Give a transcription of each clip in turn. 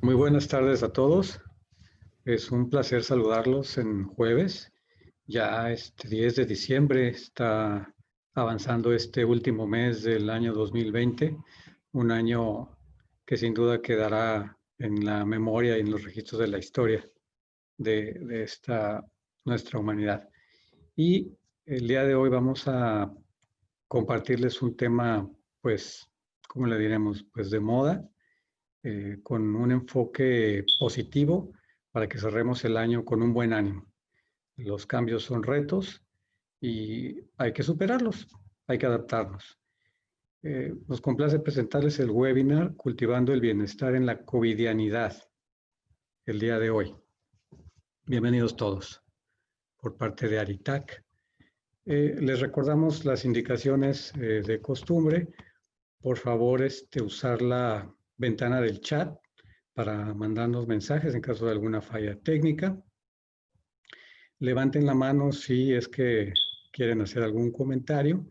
Muy buenas tardes a todos. Es un placer saludarlos en jueves. Ya 10 de diciembre está avanzando este último mes del año 2020, un año que sin duda quedará en la memoria y en los registros de la historia de esta nuestra humanidad. Y el día de hoy vamos a compartirles un tema, pues, ¿cómo le diremos? Pues de moda, con un enfoque positivo para que cerremos el año con un buen ánimo. Los cambios son retos y hay que superarlos, hay que adaptarnos. Nos complace presentarles el webinar Cultivando el Bienestar en la Covidianidad, el día de hoy. Bienvenidos todos por parte de Aritac. Les recordamos las indicaciones de costumbre. Por favor, usar la ventana del chat para mandarnos mensajes en caso de alguna falla técnica. Levanten la mano si es que quieren hacer algún comentario.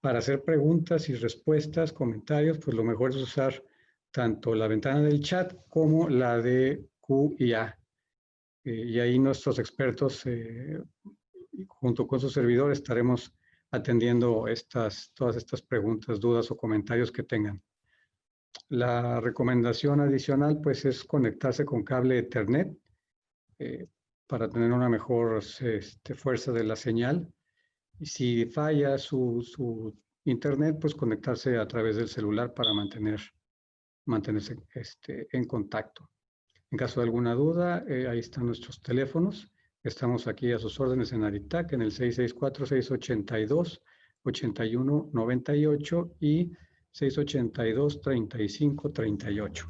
Para hacer preguntas y respuestas, comentarios, pues lo mejor es usar tanto la ventana del chat como la de Q y A. Y ahí nuestros expertos, junto con su servidor, estaremos atendiendo todas estas preguntas, dudas o comentarios que tengan. La recomendación adicional, pues, es conectarse con cable Ethernet para tener una mejor fuerza de la señal. Y si falla su internet, pues conectarse a través del celular para mantenerse en contacto. En caso de alguna duda, ahí están nuestros teléfonos. Estamos aquí a sus órdenes en Aritac en el 664-682-8198 y 682-3538.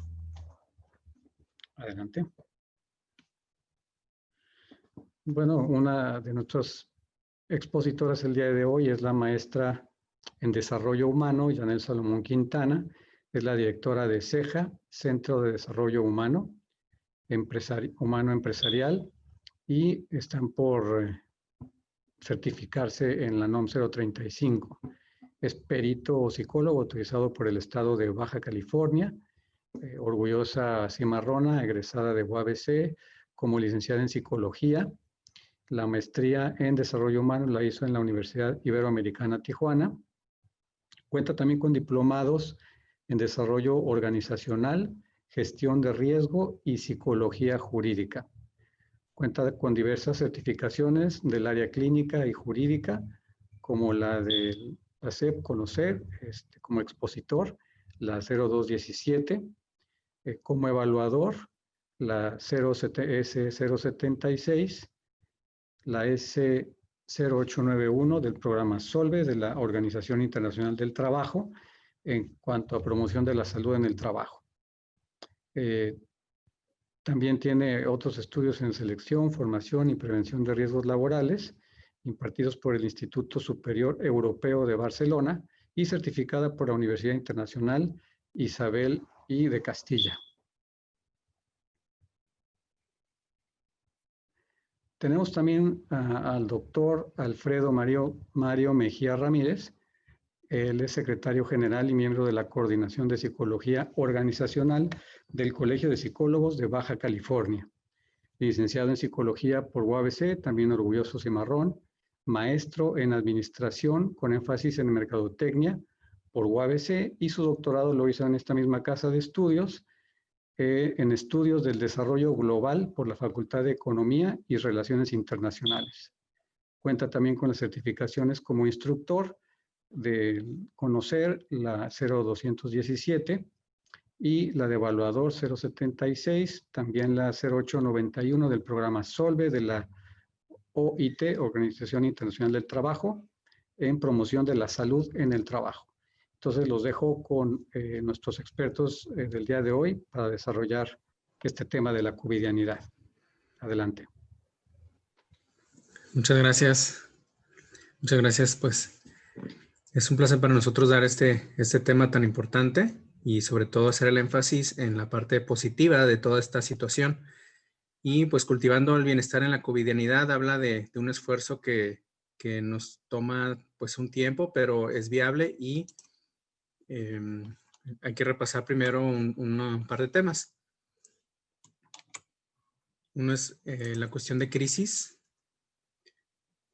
Adelante. Bueno, una de nuestras expositoras el día de hoy es la maestra en Desarrollo Humano, Yanel Salomón Quintana. Es la directora de CEJA, Centro de Desarrollo Humano, Humano Empresarial, y están por certificarse en la NOM 035. Es perito o psicólogo autorizado por el estado de Baja California, orgullosa cimarrona, egresada de UABC, como licenciada en psicología. La maestría en desarrollo humano la hizo en la Universidad Iberoamericana Tijuana. Cuenta también con diplomados en desarrollo organizacional, gestión de riesgo y psicología jurídica. Cuenta con diversas certificaciones del área clínica y jurídica, como la de la CEP Conocer, como expositor, la 0217, como evaluador, la S076, la S0891 del programa SOLVE de la Organización Internacional del Trabajo en cuanto a promoción de la salud en el trabajo. También tiene otros estudios en selección, formación y prevención de riesgos laborales, impartidos por el Instituto Superior Europeo de Barcelona y certificada por la Universidad Internacional Isabel I de Castilla. Tenemos también al doctor Alfredo Mario Mejía Ramírez. Él es secretario general y miembro de la Coordinación de Psicología Organizacional del Colegio de Psicólogos de Baja California. Licenciado en Psicología por UABC, también orgulloso cimarrón. Maestro en Administración con énfasis en Mercadotecnia por UABC y su doctorado lo hizo en esta misma casa de estudios, en Estudios del Desarrollo Global por la Facultad de Economía y Relaciones Internacionales. Cuenta también con las certificaciones como instructor de Conocer, la 0217, y la de Evaluador 076, también la 0891 del programa SOLVE de la OIT, Organización Internacional del Trabajo, en promoción de la salud en el trabajo. Entonces los dejo con nuestros expertos del día de hoy para desarrollar este tema de la covidianidad. Adelante. Muchas gracias. Muchas gracias. Pues es un placer para nosotros dar este tema tan importante y sobre todo hacer el énfasis en la parte positiva de toda esta situación. Y pues cultivando el bienestar en la covidianidad habla de un esfuerzo que nos toma pues un tiempo, pero es viable y hay que repasar primero un par de temas. Uno es la cuestión de crisis,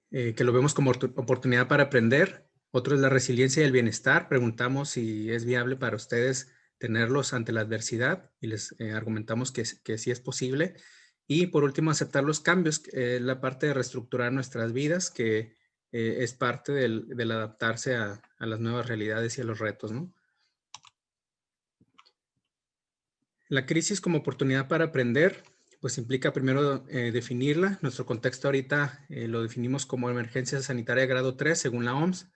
que lo vemos como oportunidad para aprender. Otro es la resiliencia y el bienestar. Preguntamos si es viable para ustedes tenerlos ante la adversidad y les argumentamos que sí es posible. Y por último, aceptar los cambios, la parte de reestructurar nuestras vidas, que es parte del adaptarse a las nuevas realidades y a los retos, ¿no? La crisis como oportunidad para aprender, pues implica primero definirla. Nuestro contexto ahorita lo definimos como emergencia sanitaria grado 3, según la OMS,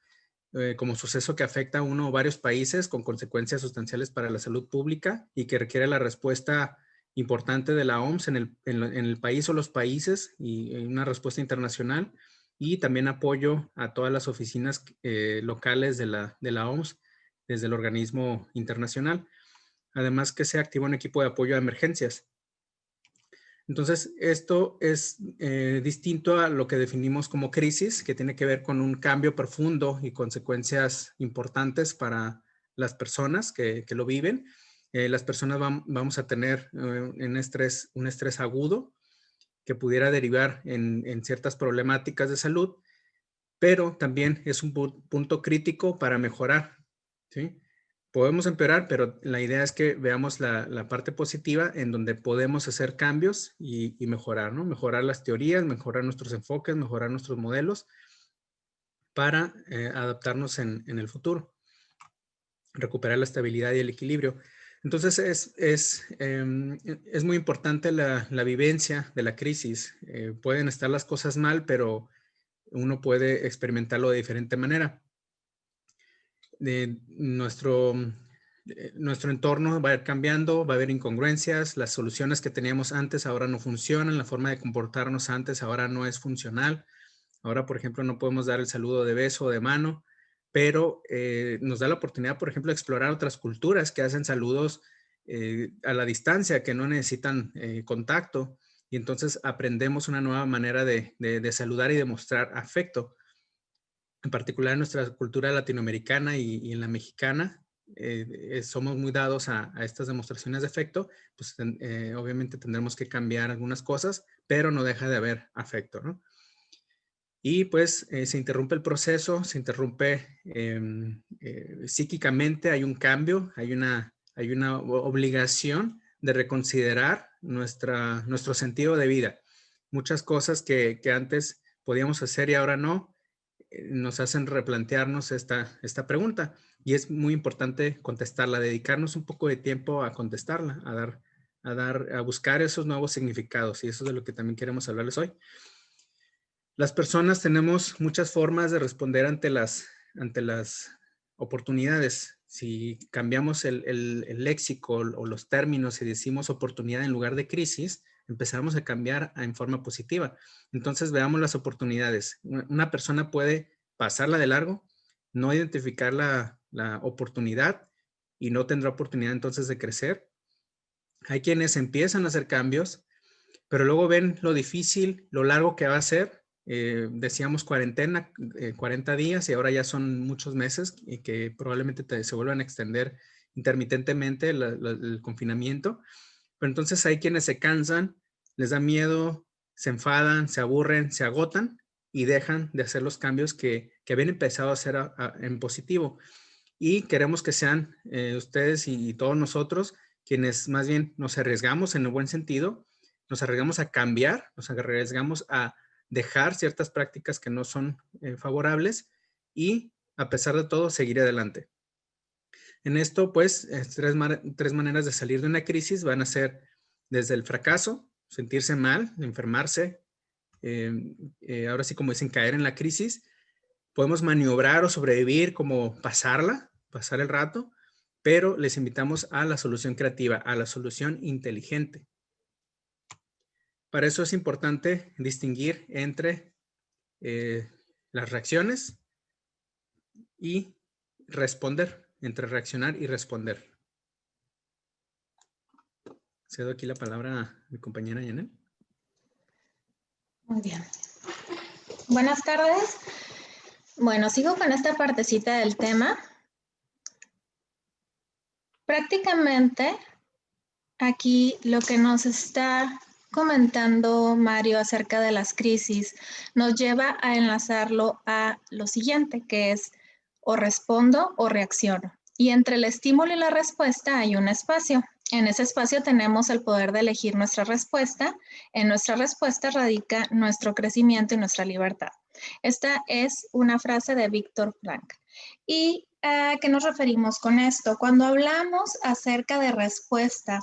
como suceso que afecta a uno o varios países con consecuencias sustanciales para la salud pública y que requiere la respuesta importante de la OMS en el país o los países y una respuesta internacional, y también apoyo a todas las oficinas locales de la OMS desde el organismo internacional. Además, que se activa un equipo de apoyo a emergencias. Entonces, esto es distinto a lo que definimos como crisis, que tiene que ver con un cambio profundo y consecuencias importantes para las personas que lo viven. Las personas vamos a tener un estrés agudo que pudiera derivar en ciertas problemáticas de salud, pero también es un punto crítico para mejorar, ¿sí? Podemos empeorar, pero la idea es que veamos la parte positiva en donde podemos hacer cambios y mejorar, ¿no? Mejorar las teorías, mejorar nuestros enfoques, mejorar nuestros modelos para adaptarnos en el futuro, recuperar la estabilidad y el equilibrio. Entonces es muy importante la vivencia de la crisis. Pueden estar las cosas mal, pero uno puede experimentarlo de diferente manera. Nuestro entorno va a ir cambiando, va a haber incongruencias, las soluciones que teníamos antes ahora no funcionan, la forma de comportarnos antes ahora no es funcional. Ahora, por ejemplo, no podemos dar el saludo de beso o de mano, pero nos da la oportunidad, por ejemplo, de explorar otras culturas que hacen saludos a la distancia, que no necesitan contacto, y entonces aprendemos una nueva manera de saludar y de mostrar afecto. En particular en nuestra cultura latinoamericana y en la mexicana, somos muy dados a estas demostraciones de afecto. Pues obviamente tendremos que cambiar algunas cosas, pero no deja de haber afecto, ¿no? Y pues se interrumpe el proceso, se interrumpe psíquicamente, hay un cambio, hay una obligación de reconsiderar nuestro sentido de vida. Muchas cosas que antes podíamos hacer y ahora no, nos hacen replantearnos esta pregunta, y es muy importante contestarla, dedicarnos un poco de tiempo a contestarla, a buscar esos nuevos significados, y eso es de lo que también queremos hablarles hoy. Las personas tenemos muchas formas de responder ante las oportunidades. Si cambiamos el léxico o los términos y decimos oportunidad en lugar de crisis, empezamos a cambiar en forma positiva. Entonces veamos las oportunidades. Una persona puede pasarla de largo, no identificar la oportunidad y no tendrá oportunidad entonces de crecer. Hay quienes empiezan a hacer cambios, pero luego ven lo difícil, lo largo que va a ser. Decíamos cuarentena, 40 días, y ahora ya son muchos meses y que probablemente se vuelvan a extender intermitentemente el confinamiento. Pero entonces hay quienes se cansan, les da miedo, se enfadan, se aburren, se agotan y dejan de hacer los cambios que habían empezado a hacer en positivo. Y queremos que sean ustedes y todos nosotros quienes más bien nos arriesgamos en el buen sentido, nos arriesgamos a cambiar, nos arriesgamos a dejar ciertas prácticas que no son favorables y, a pesar de todo, seguir adelante. En esto, pues, tres maneras de salir de una crisis van a ser desde el fracaso, sentirse mal, enfermarse, ahora sí, como dicen, caer en la crisis. Podemos maniobrar o sobrevivir, como pasar el rato, pero les invitamos a la solución creativa, a la solución inteligente. Para eso es importante distinguir entre las reacciones y responder, entre reaccionar y responder. Cedo aquí la palabra a mi compañera Yanel. Muy bien. Buenas tardes. Bueno, sigo con esta partecita del tema. Prácticamente aquí lo que nos está comentando, Mario, acerca de las crisis, nos lleva a enlazarlo a lo siguiente, que es o respondo o reacciono. Y entre el estímulo y la respuesta hay un espacio. En ese espacio tenemos el poder de elegir nuestra respuesta. En nuestra respuesta radica nuestro crecimiento y nuestra libertad. Esta es una frase de Viktor Frankl. ¿Y a qué nos referimos con esto? Cuando hablamos acerca de respuesta,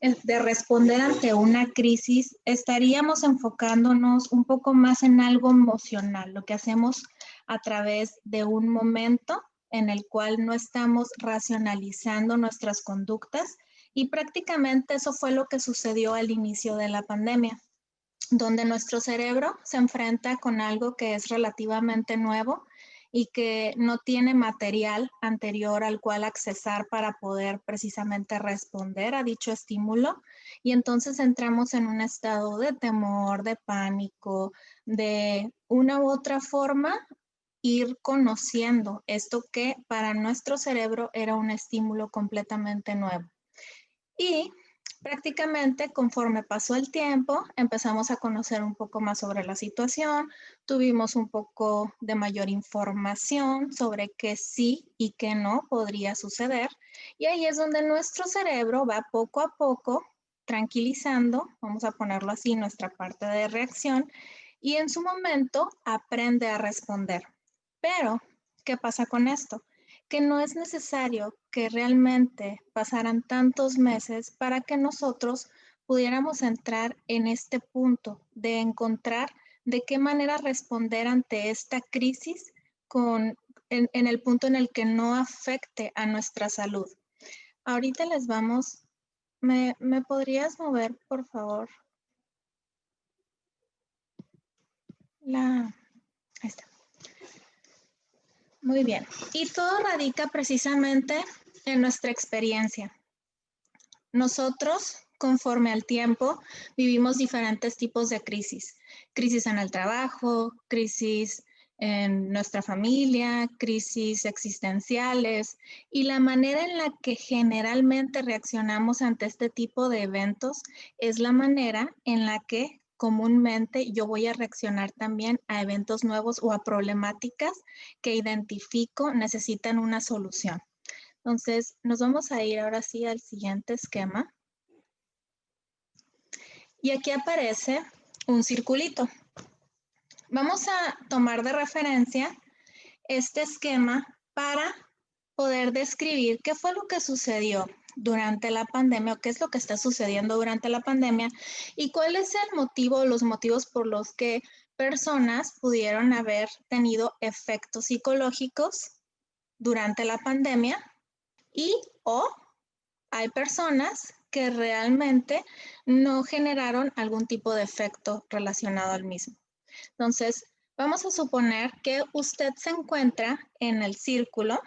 de responder ante una crisis, estaríamos enfocándonos un poco más en algo emocional, lo que hacemos a través de un momento en el cual no estamos racionalizando nuestras conductas, y prácticamente eso fue lo que sucedió al inicio de la pandemia, donde nuestro cerebro se enfrenta con algo que es relativamente nuevo y que no tiene material anterior al cual accesar para poder precisamente responder a dicho estímulo. Y entonces entramos en un estado de temor, de pánico, de una u otra forma ir conociendo esto que para nuestro cerebro era un estímulo completamente nuevo. Y prácticamente conforme pasó el tiempo, empezamos a conocer un poco más sobre la situación, tuvimos un poco de mayor información sobre qué sí y qué no podría suceder, y ahí es donde nuestro cerebro va poco a poco tranquilizando, vamos a ponerlo así, nuestra parte de reacción, y en su momento aprende a responder. Pero, ¿qué pasa con esto? Que no es necesario que realmente pasaran tantos meses para que nosotros pudiéramos entrar en este punto de encontrar de qué manera responder ante esta crisis en el punto en el que no afecte a nuestra salud. Ahorita les vamos, ¿me podrías mover, por favor? Ahí está. Muy bien. Y todo radica precisamente en nuestra experiencia. Nosotros, conforme al tiempo, vivimos diferentes tipos de crisis. Crisis en el trabajo, crisis en nuestra familia, crisis existenciales, y la manera en la que generalmente reaccionamos ante este tipo de eventos es la manera en la que comúnmente yo voy a reaccionar también a eventos nuevos o a problemáticas que identifico necesitan una solución. Entonces, nos vamos a ir ahora sí al siguiente esquema. Y aquí aparece un circulito. Vamos a tomar de referencia este esquema para poder describir qué fue lo que sucedió durante la pandemia o qué es lo que está sucediendo durante la pandemia y cuál es el motivo, los motivos por los que personas pudieron haber tenido efectos psicológicos durante la pandemia y o hay personas que realmente no generaron algún tipo de efecto relacionado al mismo. Entonces, vamos a suponer que usted se encuentra en el círculo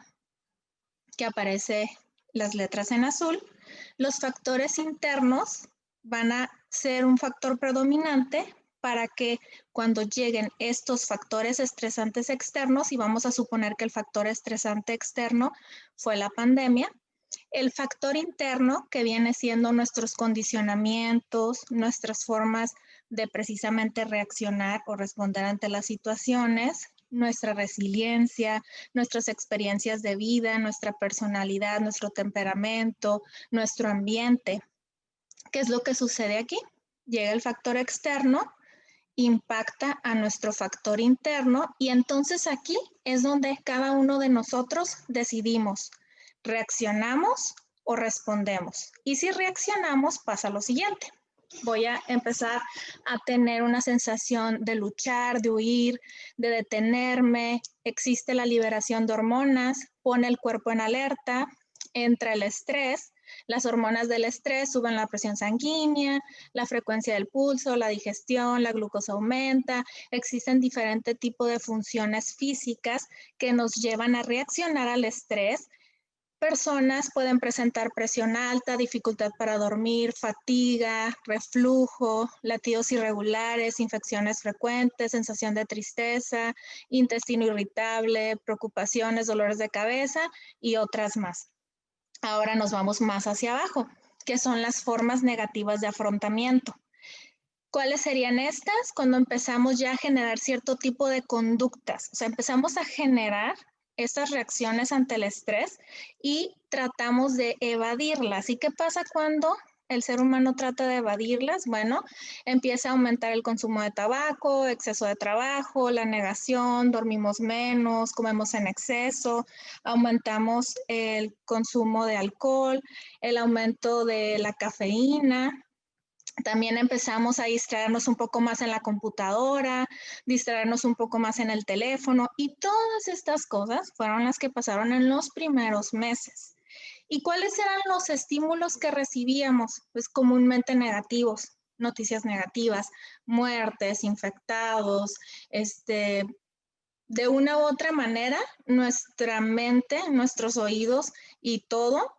que aparece las letras en azul. Los factores internos van a ser un factor predominante para que cuando lleguen estos factores estresantes externos, y vamos a suponer que el factor estresante externo fue la pandemia, el factor interno, que viene siendo nuestros condicionamientos, nuestras formas de precisamente reaccionar o responder ante las situaciones, nuestra resiliencia, nuestras experiencias de vida, nuestra personalidad, nuestro temperamento, nuestro ambiente. ¿Qué es lo que sucede aquí? Llega el factor externo, impacta a nuestro factor interno y entonces aquí es donde cada uno de nosotros decidimos, ¿reaccionamos o respondemos? Y si reaccionamos, pasa lo siguiente. Voy a empezar a tener una sensación de luchar, de huir, de detenerme. Existe la liberación de hormonas, pone el cuerpo en alerta, entra el estrés. Las hormonas del estrés suben la presión sanguínea, la frecuencia del pulso, la digestión, la glucosa aumenta. Existen diferentes tipos de funciones físicas que nos llevan a reaccionar al estrés. Personas pueden presentar presión alta, dificultad para dormir, fatiga, reflujo, latidos irregulares, infecciones frecuentes, sensación de tristeza, intestino irritable, preocupaciones, dolores de cabeza y otras más. Ahora nos vamos más hacia abajo, que son las formas negativas de afrontamiento. ¿Cuáles serían estas? Cuando empezamos ya a generar cierto tipo de conductas, o sea, empezamos a generar estas reacciones ante el estrés y tratamos de evadirlas. ¿Y qué pasa cuando el ser humano trata de evadirlas? Bueno, empieza a aumentar el consumo de tabaco, exceso de trabajo, la negación, dormimos menos, comemos en exceso, aumentamos el consumo de alcohol, el aumento de la cafeína. También empezamos a distraernos un poco más en la computadora, distraernos un poco más en el teléfono y todas estas cosas fueron las que pasaron en los primeros meses. ¿Y cuáles eran los estímulos que recibíamos? Pues comúnmente negativos, noticias negativas, muertes, infectados, de una u otra manera, nuestra mente, nuestros oídos y todo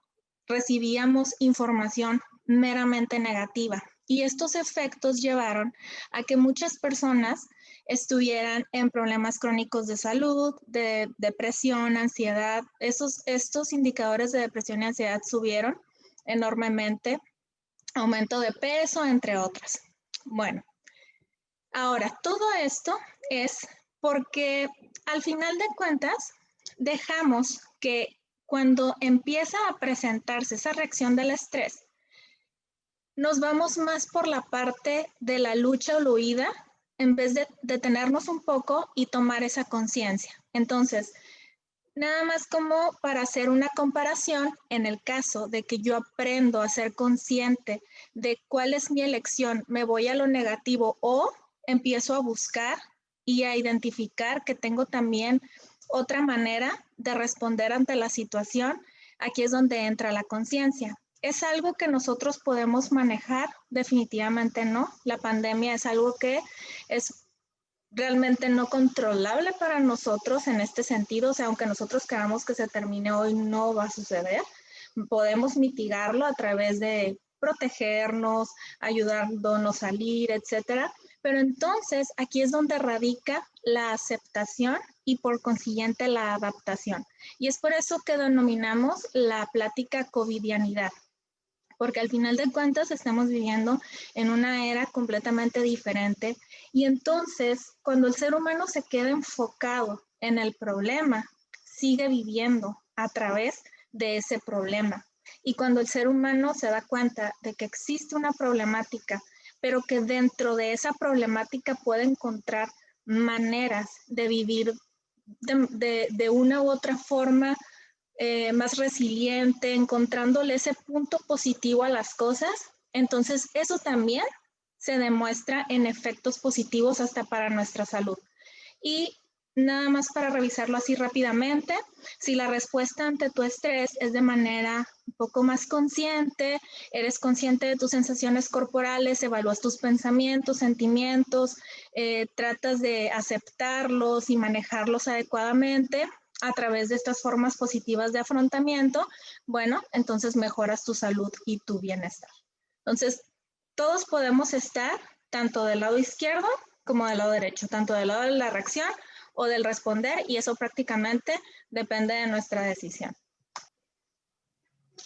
recibíamos información meramente negativa. Y estos efectos llevaron a que muchas personas estuvieran en problemas crónicos de salud, de depresión, ansiedad. Estos indicadores de depresión y ansiedad subieron enormemente, aumento de peso, entre otras. Bueno, ahora, todo esto es porque al final de cuentas dejamos que cuando empieza a presentarse esa reacción del estrés, nos vamos más por la parte de la lucha o la huida en vez de detenernos un poco y tomar esa conciencia. Entonces, nada más como para hacer una comparación, en el caso de que yo aprendo a ser consciente de cuál es mi elección, me voy a lo negativo o empiezo a buscar y a identificar que tengo también otra manera de responder ante la situación, aquí es donde entra la conciencia. ¿Es algo que nosotros podemos manejar? Definitivamente no. La pandemia es algo que es realmente no controlable para nosotros en este sentido, o sea, aunque nosotros queramos que se termine hoy, no va a suceder. Podemos mitigarlo a través de protegernos, ayudándonos a salir, etcétera. Pero entonces aquí es donde radica la aceptación y por consiguiente la adaptación. Y es por eso que denominamos la plática covidianidad, porque al final de cuentas estamos viviendo en una era completamente diferente y entonces cuando el ser humano se queda enfocado en el problema, sigue viviendo a través de ese problema. Y cuando el ser humano se da cuenta de que existe una problemática, pero que dentro de esa problemática puede encontrar maneras de vivir de una u otra forma más resiliente, encontrándole ese punto positivo a las cosas, entonces eso también se demuestra en efectos positivos hasta para nuestra salud. Y nada más para revisarlo así rápidamente, si la respuesta ante tu estrés es de manera un poco más consciente, eres consciente de tus sensaciones corporales, evalúas tus pensamientos, sentimientos, tratas de aceptarlos y manejarlos adecuadamente a través de estas formas positivas de afrontamiento, bueno, entonces mejoras tu salud y tu bienestar. Entonces, todos podemos estar tanto del lado izquierdo como del lado derecho, tanto del lado de la reacción o del responder, y eso prácticamente depende de nuestra decisión.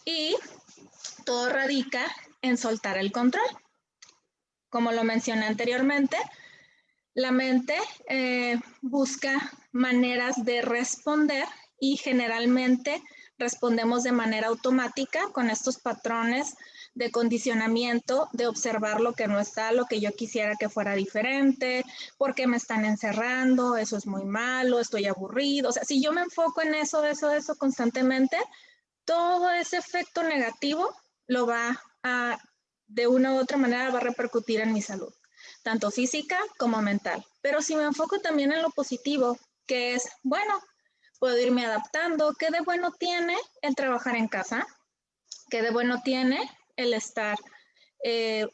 Y todo radica en soltar el control. Como lo mencioné anteriormente, la mente busca maneras de responder y generalmente respondemos de manera automática con estos patrones de condicionamiento, de observar lo que no está, lo que yo quisiera que fuera diferente, por qué me están encerrando, eso es muy malo, estoy aburrido. O sea, si yo me enfoco en eso constantemente, todo ese efecto negativo lo va a, de una u otra manera, va a repercutir en mi salud, tanto física como mental. Pero si me enfoco también en lo positivo, que es, bueno, puedo irme adaptando, ¿qué de bueno tiene el trabajar en casa? ¿Qué de bueno tiene el estar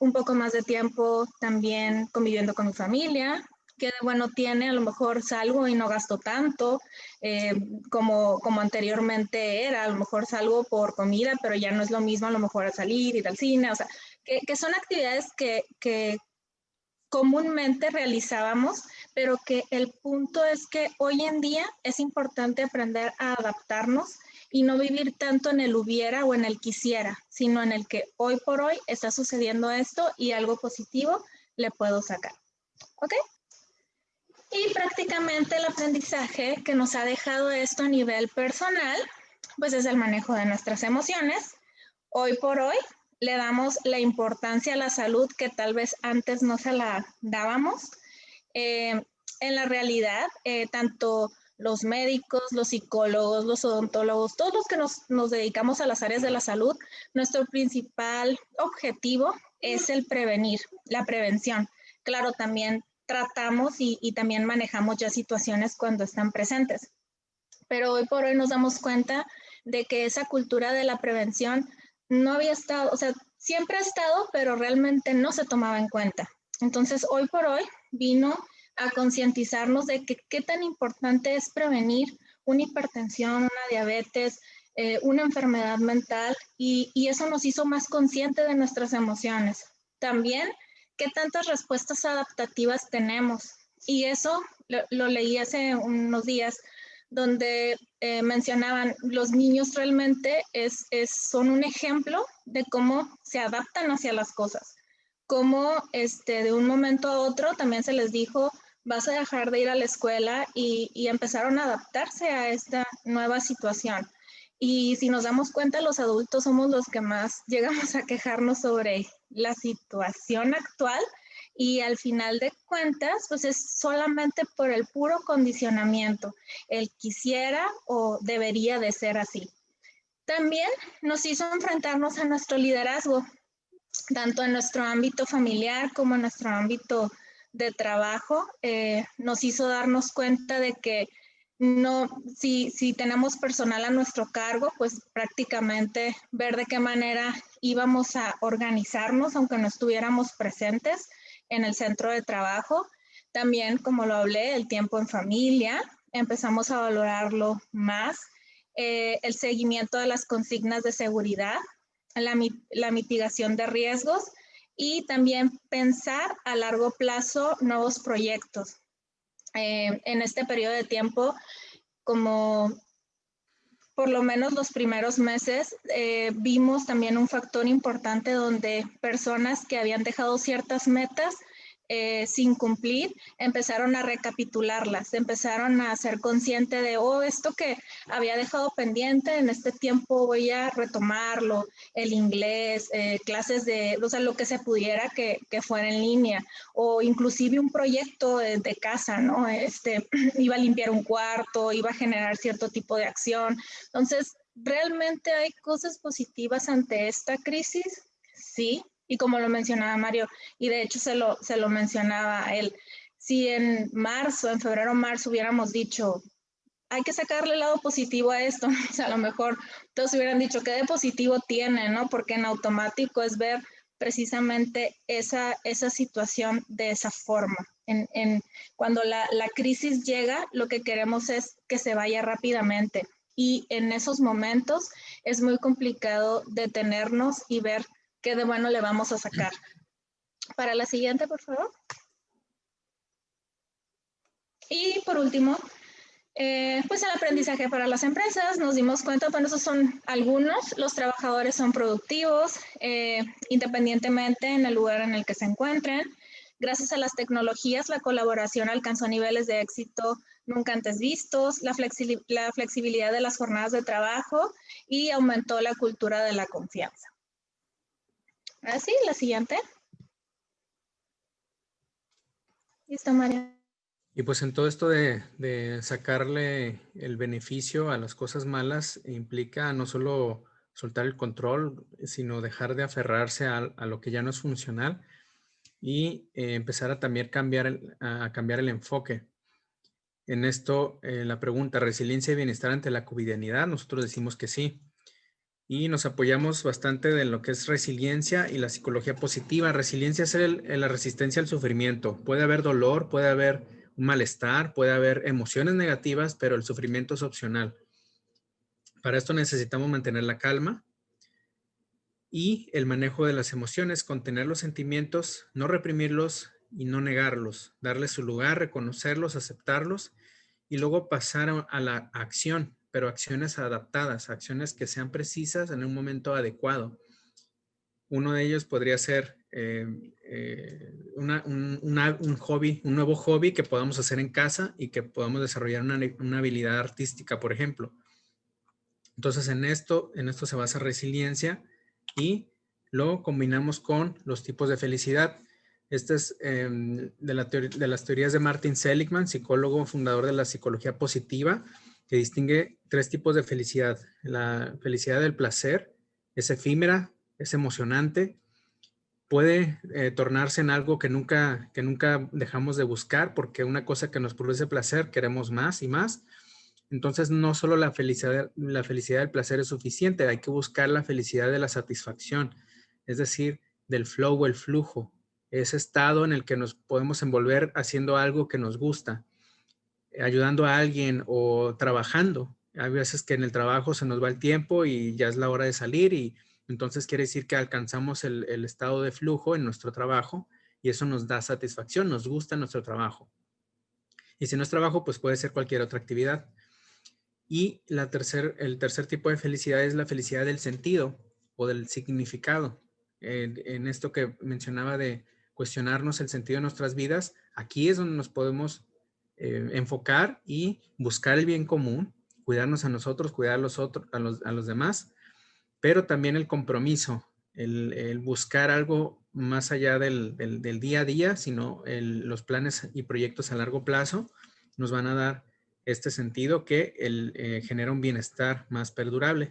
un poco más de tiempo también conviviendo con mi familia? ¿Qué de bueno tiene? A lo mejor salgo y no gasto tanto como anteriormente era. A lo mejor salgo por comida, pero ya no es lo mismo a lo mejor salir, ir al cine. O sea, que son actividades que comúnmente realizábamos, pero que el punto es que hoy en día es importante aprender a adaptarnos y no vivir tanto en el hubiera o en el quisiera, sino en el que hoy por hoy está sucediendo esto y algo positivo le puedo sacar. ¿Ok? Y prácticamente el aprendizaje que nos ha dejado esto a nivel personal, pues es el manejo de nuestras emociones. Hoy por hoy le damos la importancia a la salud que tal vez antes no se la dábamos. En la realidad, tanto los médicos, los psicólogos, los odontólogos, todos los que nos dedicamos a las áreas de la salud, nuestro principal objetivo es el prevenir, la prevención. Claro, también tratamos y también manejamos ya situaciones cuando están presentes. Pero hoy por hoy nos damos cuenta de que esa cultura de la prevención no había estado, o sea, siempre ha estado, pero realmente no se tomaba en cuenta. Entonces, hoy por hoy vino a concientizarnos de que qué tan importante es prevenir una hipertensión, una diabetes, una enfermedad mental, y eso nos hizo más conscientes de nuestras emociones. También, qué tantas respuestas adaptativas tenemos. Y eso lo leí hace unos días, donde mencionaban, los niños realmente son un ejemplo de cómo se adaptan hacia las cosas. Cómo de un momento a otro también se les dijo, vas a dejar de ir a la escuela, y empezaron a adaptarse a esta nueva situación. Y si nos damos cuenta, los adultos somos los que más llegamos a quejarnos sobre la situación actual, y al final de cuentas, pues es solamente por el puro condicionamiento. El quisiera o debería de ser así. También nos hizo enfrentarnos a nuestro liderazgo, tanto en nuestro ámbito familiar como en nuestro ámbito de trabajo. Nos hizo darnos cuenta de que no, si tenemos personal a nuestro cargo, pues prácticamente ver de qué manera íbamos a organizarnos, aunque no estuviéramos presentes en el centro de trabajo. También, como lo hablé, el tiempo en familia, empezamos a valorarlo más. El seguimiento de las consignas de seguridad, la mitigación de riesgos, y también pensar a largo plazo nuevos proyectos. En este periodo de tiempo, como por lo menos los primeros meses, vimos también un factor importante donde personas que habían dejado ciertas metas sin cumplir, empezaron a recapitularlas, empezaron a ser conscientes de, esto que había dejado pendiente, en este tiempo voy a retomarlo, el inglés, clases o sea, lo que se pudiera que fuera en línea, o inclusive un proyecto de casa, ¿no? Iba a limpiar un cuarto, iba a generar cierto tipo de acción. Entonces, ¿realmente hay cosas positivas ante esta crisis? Sí. Y como lo mencionaba Mario, y de hecho se lo mencionaba a él, si en febrero o marzo hubiéramos dicho, hay que sacarle el lado positivo a esto, o sea, a lo mejor todos hubieran dicho, ¿qué de positivo tiene, no? Porque en automático es ver precisamente esa situación de esa forma. Cuando la crisis llega, lo que queremos es que se vaya rápidamente. Y en esos momentos es muy complicado detenernos y ver qué de bueno le vamos a sacar. Para la siguiente, por favor. Y por último, pues el aprendizaje para las empresas. Nos dimos cuenta, bueno, esos son algunos. Los trabajadores son productivos, independientemente en el lugar en el que se encuentren. Gracias a las tecnologías, la colaboración alcanzó niveles de éxito nunca antes vistos, la flexibilidad de las jornadas de trabajo, y aumentó la cultura de la confianza. Así, la siguiente. Listo, María. Y pues en todo esto de sacarle el beneficio a las cosas malas implica no solo soltar el control, sino dejar de aferrarse a lo que ya no es funcional, y empezar a también cambiar el enfoque. En esto, la pregunta, ¿resiliencia y bienestar ante la covidianidad? Nosotros decimos que sí. Y nos apoyamos bastante de lo que es resiliencia y la psicología positiva. Resiliencia es la resistencia al sufrimiento. Puede haber dolor, puede haber un malestar, puede haber emociones negativas, pero el sufrimiento es opcional. Para esto necesitamos mantener la calma y el manejo de las emociones, contener los sentimientos, no reprimirlos y no negarlos, darles su lugar, reconocerlos, aceptarlos y luego pasar a la acción, pero acciones adaptadas, acciones que sean precisas en un momento adecuado. Uno de ellos podría ser un hobby, un nuevo hobby que podamos hacer en casa y que podamos desarrollar una habilidad artística, por ejemplo. Entonces, en esto se basa resiliencia y lo combinamos con los tipos de felicidad. Este es de las teorías de Martin Seligman, psicólogo fundador de la psicología positiva, que distingue 3 tipos de felicidad. La felicidad del placer es efímera, es emocionante, puede tornarse en algo que nunca dejamos de buscar, porque una cosa que nos produce placer queremos más y más. Entonces, no solo la felicidad del placer es suficiente, hay que buscar la felicidad de la satisfacción, es decir, del flow o el flujo, ese estado en el que nos podemos envolver haciendo algo que nos gusta, ayudando a alguien o trabajando. Hay veces que en el trabajo se nos va el tiempo y ya es la hora de salir y entonces quiere decir que alcanzamos el estado de flujo en nuestro trabajo y eso nos da satisfacción, nos gusta nuestro trabajo. Y si no es trabajo, pues puede ser cualquier otra actividad. Y el tercer tipo de felicidad es la felicidad del sentido o del significado. En esto que mencionaba de cuestionarnos el sentido de nuestras vidas, aquí es donde nos podemos enfocar y buscar el bien común, cuidarnos a nosotros, cuidar a los demás, pero también el compromiso, el buscar algo más allá del día a día, sino los planes y proyectos a largo plazo nos van a dar este sentido que genera un bienestar más perdurable.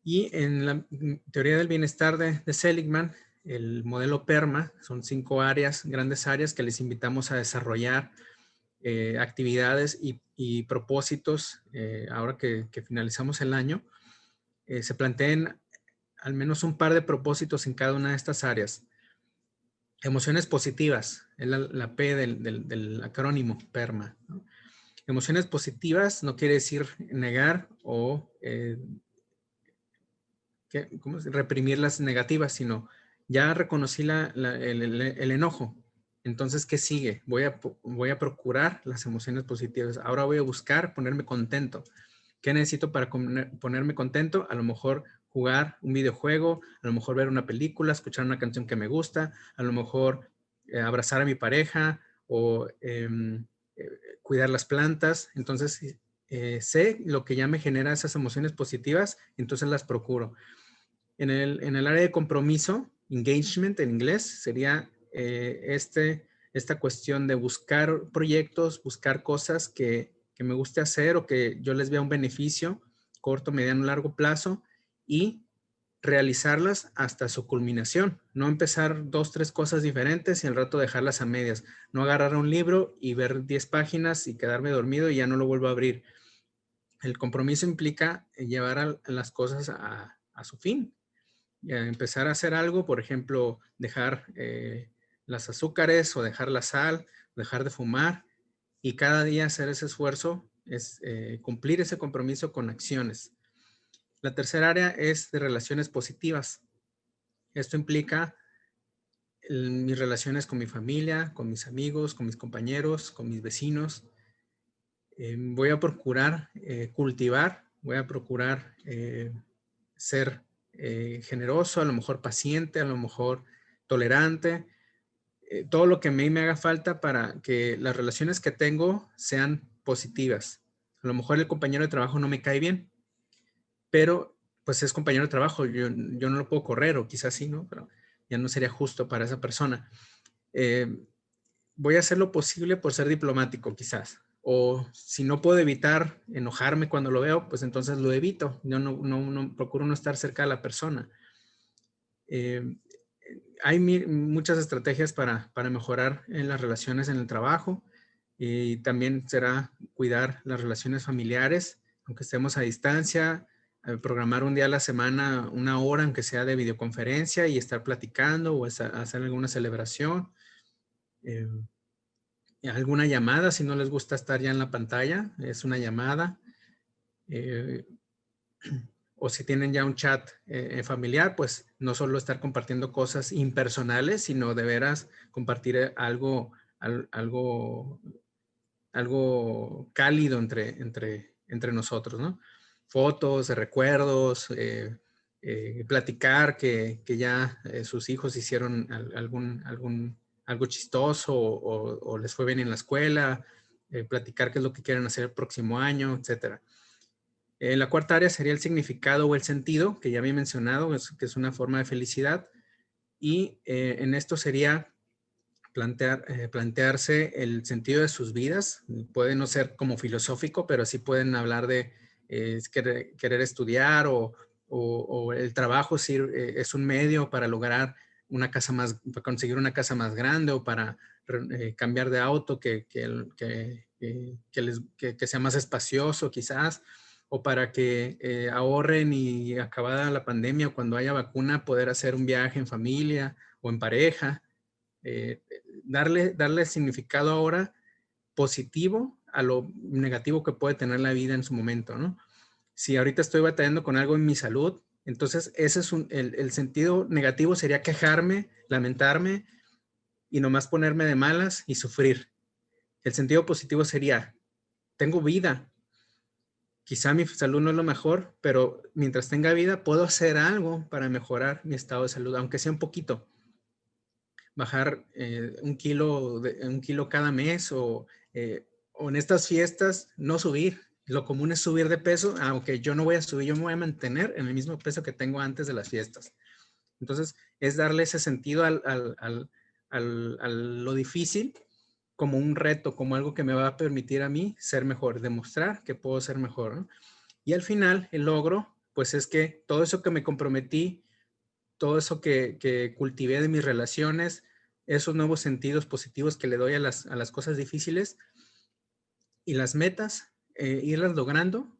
Y en la teoría del bienestar de Seligman, el modelo PERMA, son 5 áreas, grandes áreas que les invitamos a desarrollar actividades y propósitos ahora que finalizamos el año. Se planteen al menos un par de propósitos en cada una de estas áreas. Emociones positivas, es la P del acrónimo PERMA, ¿no? Emociones positivas no quiere decir negar o reprimir las negativas, sino ya reconocí el enojo. Entonces, ¿qué sigue? Voy a procurar las emociones positivas. Ahora voy a buscar ponerme contento. ¿Qué necesito para ponerme contento? A lo mejor jugar un videojuego, a lo mejor ver una película, escuchar una canción que me gusta, a lo mejor abrazar a mi pareja o cuidar las plantas. Entonces, sé lo que ya me genera esas emociones positivas, entonces las procuro. En el área de compromiso, engagement en inglés, sería esta cuestión de buscar proyectos, buscar cosas que me guste hacer o que yo les vea un beneficio corto, mediano, largo plazo y realizarlas hasta su culminación. No empezar 2, 3 cosas diferentes y al rato dejarlas a medias. No agarrar un libro y ver 10 páginas y quedarme dormido y ya no lo vuelvo a abrir. El compromiso implica llevar a las cosas a su fin. Y a empezar a hacer algo, por ejemplo, dejar las azúcares o dejar la sal, dejar de fumar y cada día hacer ese esfuerzo, es cumplir ese compromiso con acciones. La tercera área es de relaciones positivas. Esto implica mis relaciones con mi familia, con mis amigos, con mis compañeros, con mis vecinos. Voy a procurar cultivar, voy a procurar ser generoso, a lo mejor paciente, a lo mejor tolerante, todo lo que a mí me haga falta para que las relaciones que tengo sean positivas. A lo mejor el compañero de trabajo no me cae bien, pero pues es compañero de trabajo, yo no lo puedo correr o quizás sí, ¿no? Pero ya no sería justo para esa persona. Voy a hacer lo posible por ser diplomático quizás. O si no puedo evitar enojarme cuando lo veo, pues entonces lo evito. Yo no procuro no estar cerca de la persona. Hay muchas estrategias para mejorar en las relaciones en el trabajo y también será cuidar las relaciones familiares, aunque estemos a distancia, programar un día a la semana, una hora, aunque sea de videoconferencia y estar platicando o hacer alguna celebración. Alguna llamada, si no les gusta estar ya en la pantalla, es una llamada. O si tienen ya un chat familiar, pues no solo estar compartiendo cosas impersonales, sino de veras compartir algo cálido entre nosotros, ¿no? Fotos, recuerdos, platicar que ya sus hijos hicieron algo chistoso o les fue bien en la escuela, platicar qué es lo que quieren hacer el próximo año, etc. La cuarta área sería el significado o el sentido, que ya había mencionado, que es una forma de felicidad. Y en esto sería plantearse el sentido de sus vidas. Puede no ser como filosófico, pero sí pueden hablar de querer estudiar o el trabajo es un medio para lograr para conseguir una casa más grande o para cambiar de auto que sea más espacioso quizás, o para que ahorren y acabada la pandemia o cuando haya vacuna poder hacer un viaje en familia o en pareja. Darle significado ahora positivo a lo negativo que puede tener la vida en su momento, ¿no? Si ahorita estoy batallando con algo en mi salud, entonces ese es el sentido negativo sería quejarme, lamentarme y nomás ponerme de malas y sufrir. El sentido positivo sería, tengo vida. Quizá mi salud no es lo mejor, pero mientras tenga vida puedo hacer algo para mejorar mi estado de salud, aunque sea un poquito. Bajar un kilo cada mes o en estas fiestas no subir. Lo común es subir de peso, aunque yo no voy a subir, yo me voy a mantener en el mismo peso que tengo antes de las fiestas. Entonces, es darle ese sentido a lo difícil como un reto, como algo que me va a permitir a mí ser mejor, demostrar que puedo ser mejor, ¿no? Y al final, el logro, pues es que todo eso que me comprometí, todo eso que cultivé de mis relaciones, esos nuevos sentidos positivos que le doy a las cosas difíciles y las metas, irlas logrando,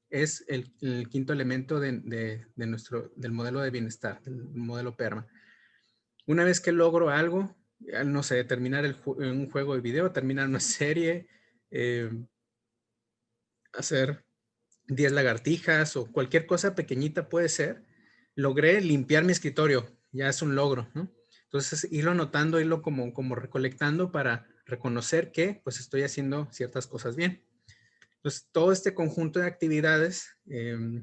es el quinto elemento del modelo de bienestar, del modelo PERMA. Una vez que logro algo, no sé, terminar un juego de video, terminar una serie, hacer 10 lagartijas o cualquier cosa pequeñita puede ser, logré limpiar mi escritorio, ya es un logro, ¿no? Entonces, irlo anotando, irlo como recolectando para reconocer que pues estoy haciendo ciertas cosas bien. Entonces, todo este conjunto de actividades,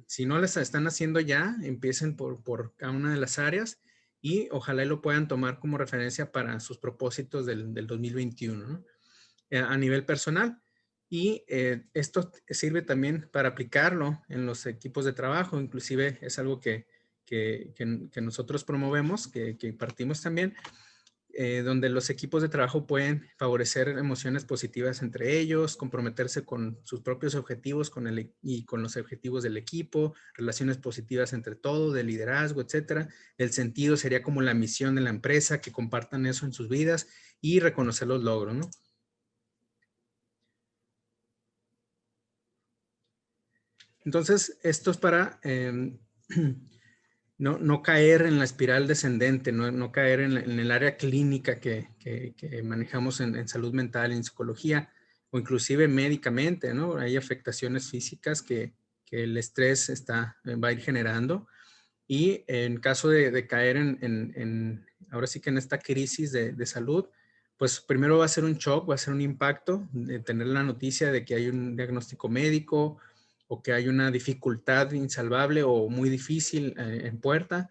si no las están haciendo ya, empiecen por cada una de las áreas y ojalá lo puedan tomar como referencia para sus propósitos del 2021, ¿no? A nivel personal. Y esto sirve también para aplicarlo en los equipos de trabajo. Inclusive es algo que nosotros promovemos, que partimos también, donde los equipos de trabajo pueden favorecer emociones positivas entre ellos, comprometerse con sus propios objetivos y con los objetivos del equipo, relaciones positivas entre todos, de liderazgo, etcétera. El sentido sería como la misión de la empresa, que compartan eso en sus vidas y reconocer los logros, ¿no? Entonces, esto es para no caer en la espiral descendente, no caer en el área clínica que manejamos en salud mental, en psicología, o inclusive médicamente, ¿no? Hay afectaciones físicas que el estrés va a ir generando. Y en caso de caer ahora sí que en esta crisis de salud, pues primero va a ser un shock, va a ser un impacto de tener la noticia de que hay un diagnóstico médico o que hay una dificultad insalvable o muy difícil en puerta.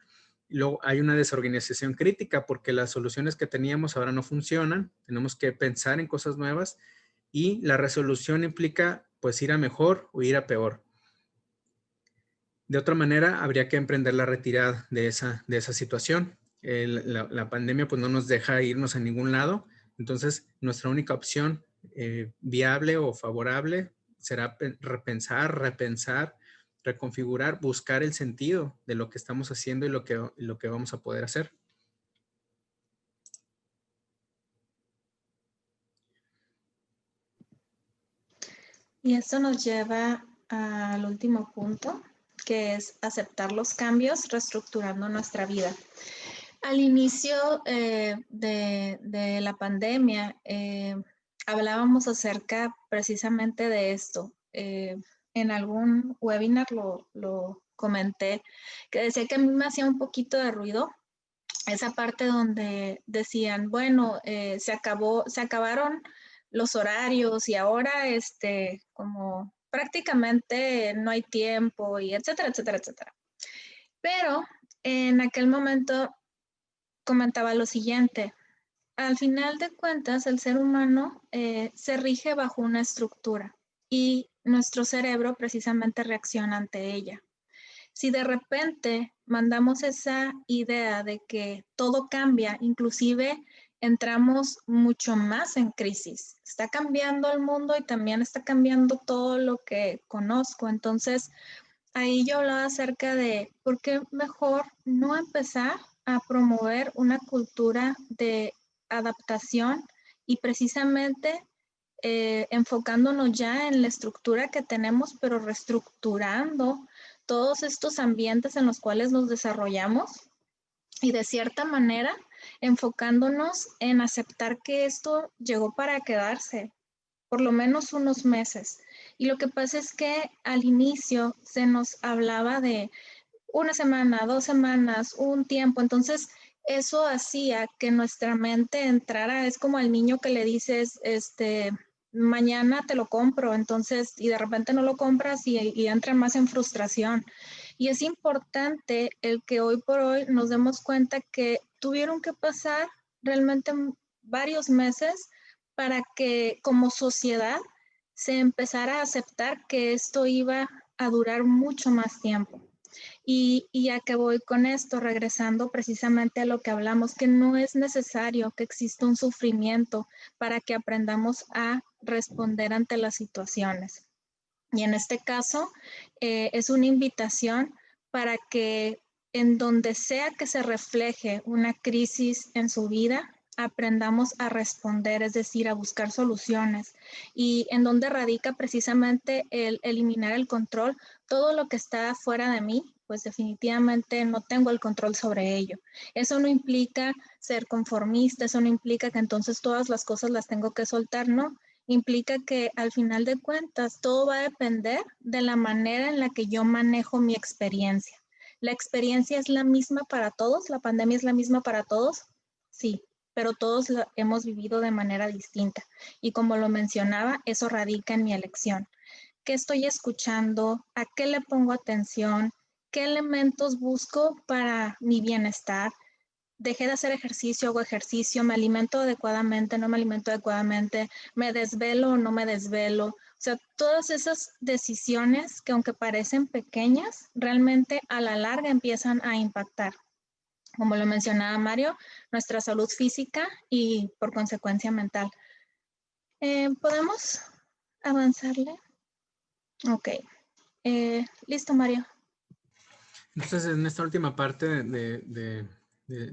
Y luego hay una desorganización crítica porque las soluciones que teníamos ahora no funcionan. Tenemos que pensar en cosas nuevas y la resolución implica pues ir a mejor o ir a peor. De otra manera, habría que emprender la retirada de esa situación. La pandemia pues no nos deja irnos a ningún lado. Entonces, nuestra única opción viable o favorable será repensar, reconfigurar, buscar el sentido de lo que estamos haciendo y lo que vamos a poder hacer. Y esto nos lleva al último punto, que es aceptar los cambios, reestructurando nuestra vida. Al inicio de la pandemia, hablábamos acerca precisamente de esto. En algún webinar lo comenté, que decía que a mí me hacía un poquito de ruido esa parte donde decían, bueno, se acabaron los horarios y ahora como prácticamente no hay tiempo y etcétera, etcétera, etcétera. Pero en aquel momento comentaba lo siguiente: al final de cuentas, el ser humano se rige bajo una estructura y nuestro cerebro precisamente reacciona ante ella. Si de repente mandamos esa idea de que todo cambia, inclusive entramos mucho más en crisis. Está cambiando el mundo y también está cambiando todo lo que conozco. Entonces, ahí yo hablaba acerca de por qué mejor no empezar a promover una cultura de adaptación y precisamente enfocándonos ya en la estructura que tenemos, pero reestructurando todos estos ambientes en los cuales nos desarrollamos y de cierta manera enfocándonos en aceptar que esto llegó para quedarse, por lo menos unos meses. Y lo que pasa es que al inicio se nos hablaba de una semana, 2 semanas, un tiempo. Entonces, eso hacía que nuestra mente entrara, es como al niño que le dices, mañana te lo compro, entonces, y de repente no lo compras y entra más en frustración. Y es importante el que hoy por hoy nos demos cuenta que tuvieron que pasar realmente varios meses para que como sociedad se empezara a aceptar que esto iba a durar mucho más tiempo. Y a qué voy con esto, regresando precisamente a lo que hablamos, que no es necesario que exista un sufrimiento para que aprendamos a responder ante las situaciones. Y en este caso, es una invitación para que en donde sea que se refleje una crisis en su vida, aprendamos a responder, es decir, a buscar soluciones. Y en donde radica precisamente el eliminar el control, todo lo que está fuera de mí, pues definitivamente no tengo el control sobre ello. Eso no implica ser conformista, eso no implica que entonces todas las cosas las tengo que soltar, no. Implica que al final de cuentas todo va a depender de la manera en la que yo manejo mi experiencia. ¿La experiencia es la misma para todos? ¿La pandemia es la misma para todos? Sí, pero todos la hemos vivido de manera distinta. Y como lo mencionaba, eso radica en mi elección. ¿Qué estoy escuchando? ¿A qué le pongo atención? ¿Qué elementos busco para mi bienestar? Dejé de hacer ejercicio, hago ejercicio, me alimento adecuadamente, no me alimento adecuadamente, me desvelo o no me desvelo. O sea, todas esas decisiones que aunque parecen pequeñas, realmente a la larga empiezan a impactar, como lo mencionaba Mario, nuestra salud física y por consecuencia mental. ¿Podemos avanzarle? Ok. Listo, Mario. Entonces, en esta última parte de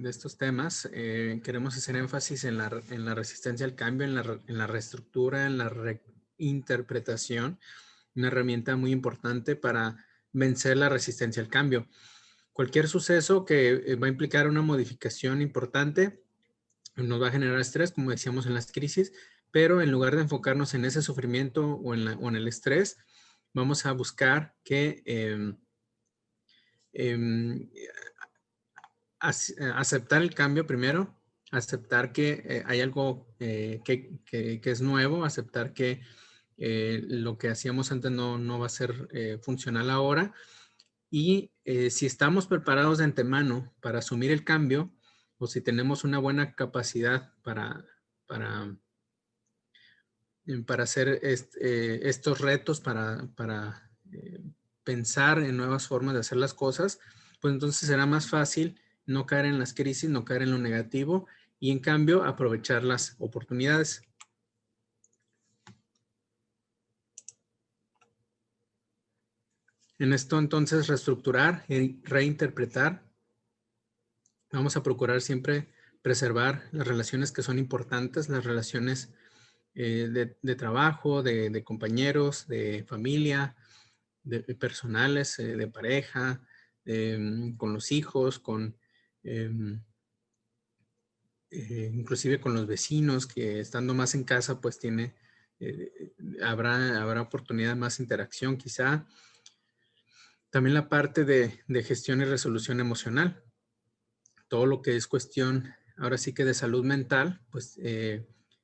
estos temas, queremos hacer énfasis en la resistencia al cambio, en la reestructura, en la reinterpretación, una herramienta muy importante para vencer la resistencia al cambio. Cualquier suceso que va a implicar una modificación importante nos va a generar estrés, como decíamos en las crisis, pero en lugar de enfocarnos en ese sufrimiento o en el estrés, vamos a buscar que aceptar el cambio primero, aceptar que hay algo que es nuevo, aceptar que lo que hacíamos antes no va a ser funcional ahora. Y si estamos preparados de antemano para asumir el cambio, o si tenemos una buena capacidad para hacer estos retos, para pensar en nuevas formas de hacer las cosas, pues entonces será más fácil no caer en las crisis, no caer en lo negativo y en cambio aprovechar las oportunidades. En esto entonces reestructurar y reinterpretar. Vamos a procurar siempre preservar las relaciones que son importantes, las relaciones de trabajo, de compañeros, de familia, de personales, de pareja, con los hijos, inclusive con los vecinos, que estando más en casa, pues habrá oportunidad de más interacción quizá. También la parte de gestión y resolución emocional. Todo lo que es cuestión, ahora sí que de salud mental, pues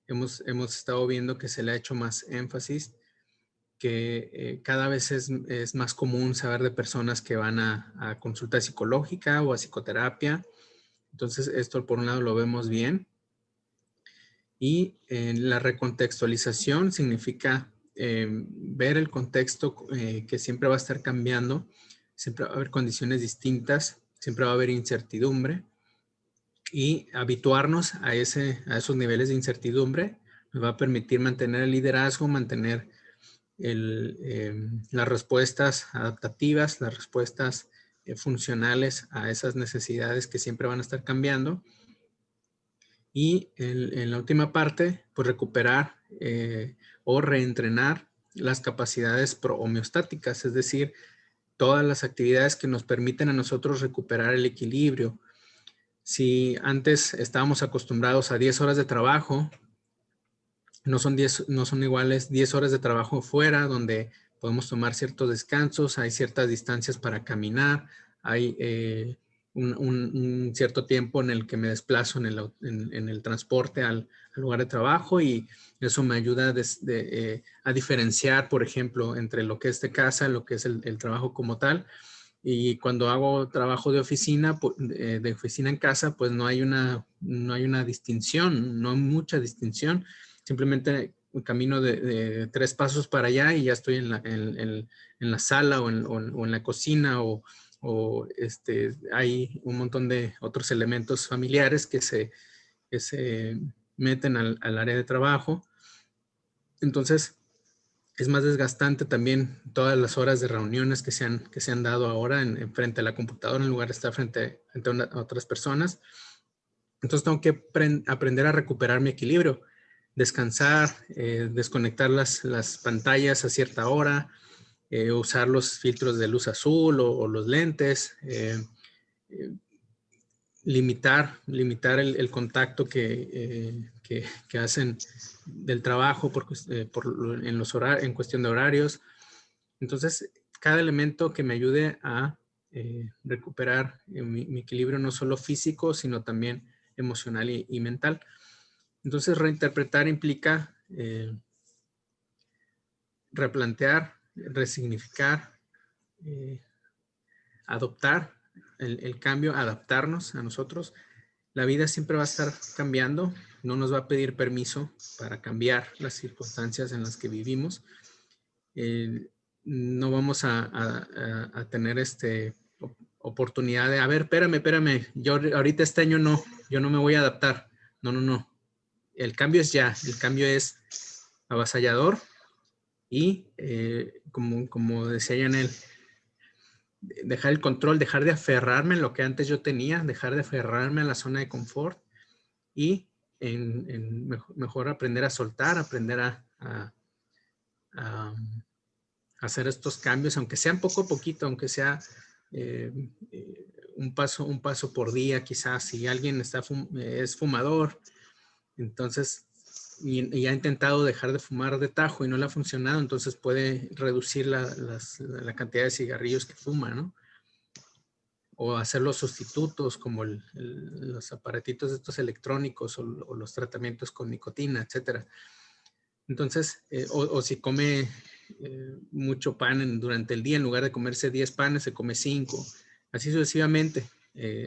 hemos estado viendo que se le ha hecho más énfasis que cada vez es más común saber de personas que van a consulta psicológica o a psicoterapia. Entonces, esto por un lado lo vemos bien. Y la recontextualización significa ver el contexto que siempre va a estar cambiando, siempre va a haber condiciones distintas, siempre va a haber incertidumbre, y habituarnos a esos niveles de incertidumbre nos va a permitir mantener el liderazgo, mantener las respuestas adaptativas, las respuestas funcionales a esas necesidades que siempre van a estar cambiando. Y en la última parte, pues recuperar o reentrenar las capacidades homeostáticas, es decir, todas las actividades que nos permiten a nosotros recuperar el equilibrio. Si antes estábamos acostumbrados a 10 horas de trabajo, no son iguales 10 horas de trabajo fuera, donde podemos tomar ciertos descansos, hay ciertas distancias para caminar, hay un cierto tiempo en el que me desplazo en el transporte al lugar de trabajo, y eso me ayuda a diferenciar, por ejemplo, entre lo que es de casa, lo que es el trabajo como tal. Y cuando hago trabajo de oficina en casa, pues no hay una distinción, no hay mucha distinción. Simplemente un camino de 3 pasos para allá y ya estoy en la sala o en la cocina, o hay un montón de otros elementos familiares que se meten al área de trabajo. Entonces, es más desgastante también todas las horas de reuniones que se han dado ahora frente a la computadora en lugar de estar frente a otras personas. Entonces tengo que aprender a recuperar mi equilibrio, descansar, desconectar las pantallas a cierta hora, usar los filtros de luz azul o los lentes, limitar el contacto que hacen del trabajo en cuestión de horarios. Entonces, cada elemento que me ayude a recuperar mi equilibrio, no solo físico, sino también emocional y mental. Entonces, reinterpretar implica replantear, resignificar, adoptar el cambio, adaptarnos a nosotros. La vida siempre va a estar cambiando, no nos va a pedir permiso para cambiar las circunstancias en las que vivimos. No vamos a tener oportunidad de, a ver, espérame, yo ahorita este año yo no me voy a adaptar. No. El cambio es ya, el cambio es avasallador y como decía Yanel, dejar el control, dejar de aferrarme en lo que antes yo tenía, dejar de aferrarme a la zona de confort y mejor aprender a soltar, aprender a hacer estos cambios, aunque sean poco a poquito, aunque sea un paso por día, quizás. Si alguien es fumador, entonces, y ha intentado dejar de fumar de tajo y no le ha funcionado, entonces puede reducir la cantidad de cigarrillos que fuma, ¿no? O hacer los sustitutos como los aparatitos estos electrónicos o los tratamientos con nicotina, etcétera. Entonces, o si come mucho pan durante el día, en lugar de comerse 10 panes, se come 5. Así sucesivamente.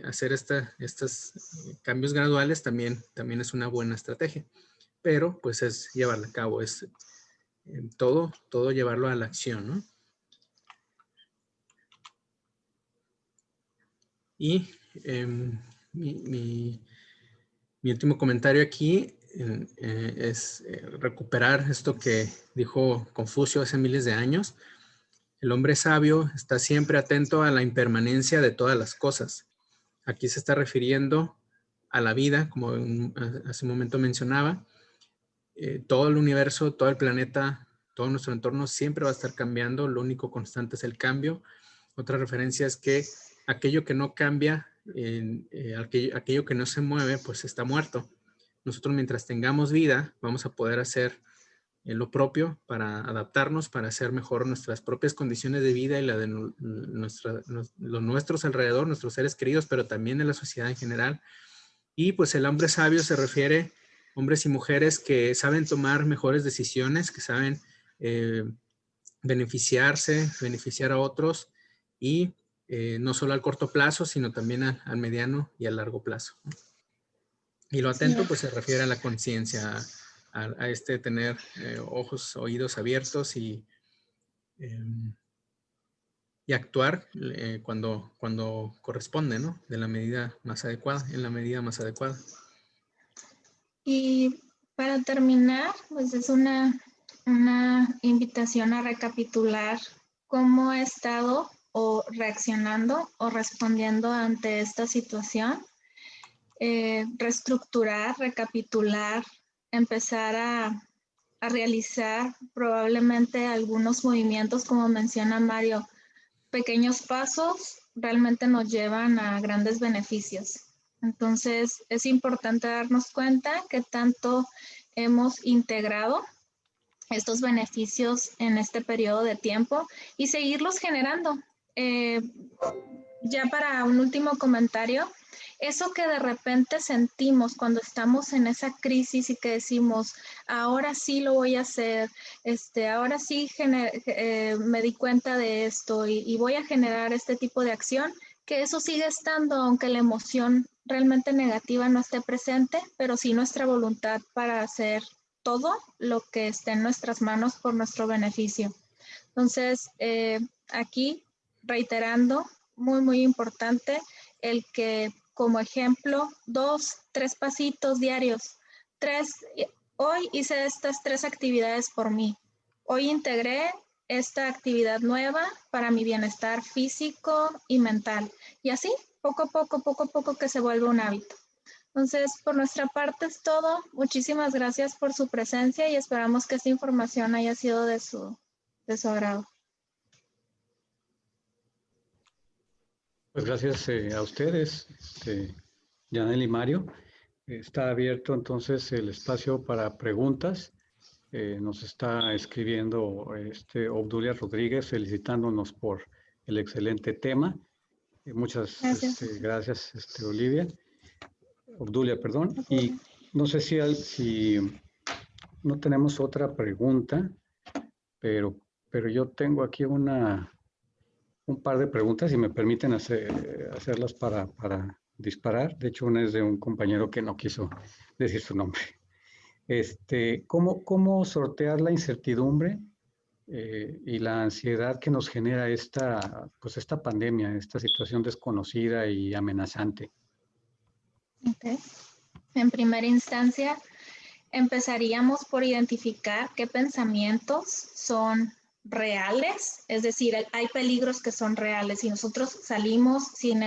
Hacer estos cambios graduales también es una buena estrategia. Pero, pues, es llevarla a cabo. Es todo llevarlo a la acción, ¿no? Y mi último comentario aquí es recuperar esto que dijo Confucio hace miles de años. El hombre sabio está siempre atento a la impermanencia de todas las cosas. Aquí se está refiriendo a la vida, como hace un momento mencionaba. Todo el universo, todo el planeta, todo nuestro entorno siempre va a estar cambiando. Lo único constante es el cambio. Otra referencia es que aquello que no cambia, aquello que no se mueve, pues está muerto. Nosotros, mientras tengamos vida, vamos a poder hacer lo propio para adaptarnos, para hacer mejor nuestras propias condiciones de vida y la de los nuestros alrededor, nuestros seres queridos, pero también de la sociedad en general. Y pues el hombre sabio se refiere a hombres y mujeres que saben tomar mejores decisiones, que saben beneficiar a otros y no solo al corto plazo, sino también al mediano y al largo plazo, ¿no? Y lo atento, pues se refiere a la conciencia, a tener ojos, oídos abiertos y actuar cuando corresponde, ¿no? De la medida más adecuada, en la medida más adecuada. Y para terminar, pues es una invitación a recapitular cómo he estado o reaccionando o respondiendo ante esta situación. Reestructurar, recapitular, empezar a realizar probablemente algunos movimientos, como menciona Mario. Pequeños pasos realmente nos llevan a grandes beneficios. Entonces, es importante darnos cuenta que tanto hemos integrado estos beneficios en este periodo de tiempo y seguirlos generando. Ya para un último comentario, eso que de repente sentimos cuando estamos en esa crisis y que decimos, ahora sí lo voy a hacer, ahora sí me di cuenta de esto y voy a generar este tipo de acción, que eso sigue estando, aunque la emoción realmente negativa no esté presente, pero sí nuestra voluntad para hacer todo lo que esté en nuestras manos por nuestro beneficio. Entonces, aquí reiterando, muy, muy importante el que como ejemplo, 2, 3 pasitos diarios. Hoy hice estas 3 actividades por mí. Hoy integré esta actividad nueva para mi bienestar físico y mental. Y así, poco a poco que se vuelve un hábito. Entonces, por nuestra parte es todo. Muchísimas gracias por su presencia y esperamos que esta información haya sido de su agrado. Pues gracias a ustedes, Yanel y Mario. Está abierto entonces el espacio para preguntas. Nos está escribiendo Obdulia Rodríguez felicitándonos por el excelente tema. Muchas gracias, Olivia. Obdulia, perdón. Y no sé si no tenemos otra pregunta, pero yo tengo aquí un par de preguntas, si me permiten hacerlas para disparar. De hecho, una es de un compañero que no quiso decir su nombre. ¿Cómo sortear la incertidumbre y la ansiedad que nos genera esta pandemia, esta situación desconocida y amenazante? Okay. En primera instancia, empezaríamos por identificar qué pensamientos son reales, es decir, hay peligros que son reales. Si nosotros salimos sin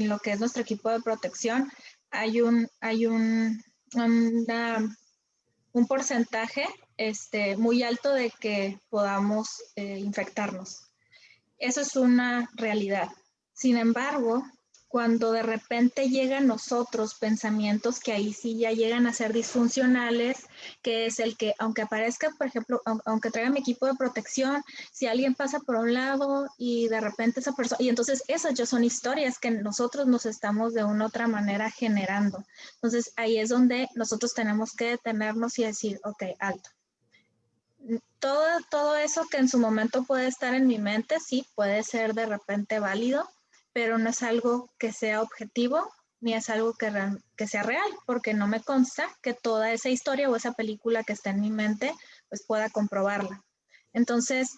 lo que es nuestro equipo de protección, hay un porcentaje muy alto de que podamos infectarnos. Eso es una realidad. Sin embargo, cuando de repente llegan a nosotros pensamientos que ahí sí ya llegan a ser disfuncionales, que es el que, aunque aparezca, por ejemplo, aunque traiga mi equipo de protección, si alguien pasa por un lado y de repente esa persona, y entonces esas ya son historias que nosotros nos estamos de una u otra manera generando. Entonces ahí es donde nosotros tenemos que detenernos y decir, ok, alto. Todo eso que en su momento puede estar en mi mente, sí, puede ser de repente válido, pero no es algo que sea objetivo ni es algo que sea real, porque no me consta que toda esa historia o esa película que está en mi mente, pues pueda comprobarla. Entonces,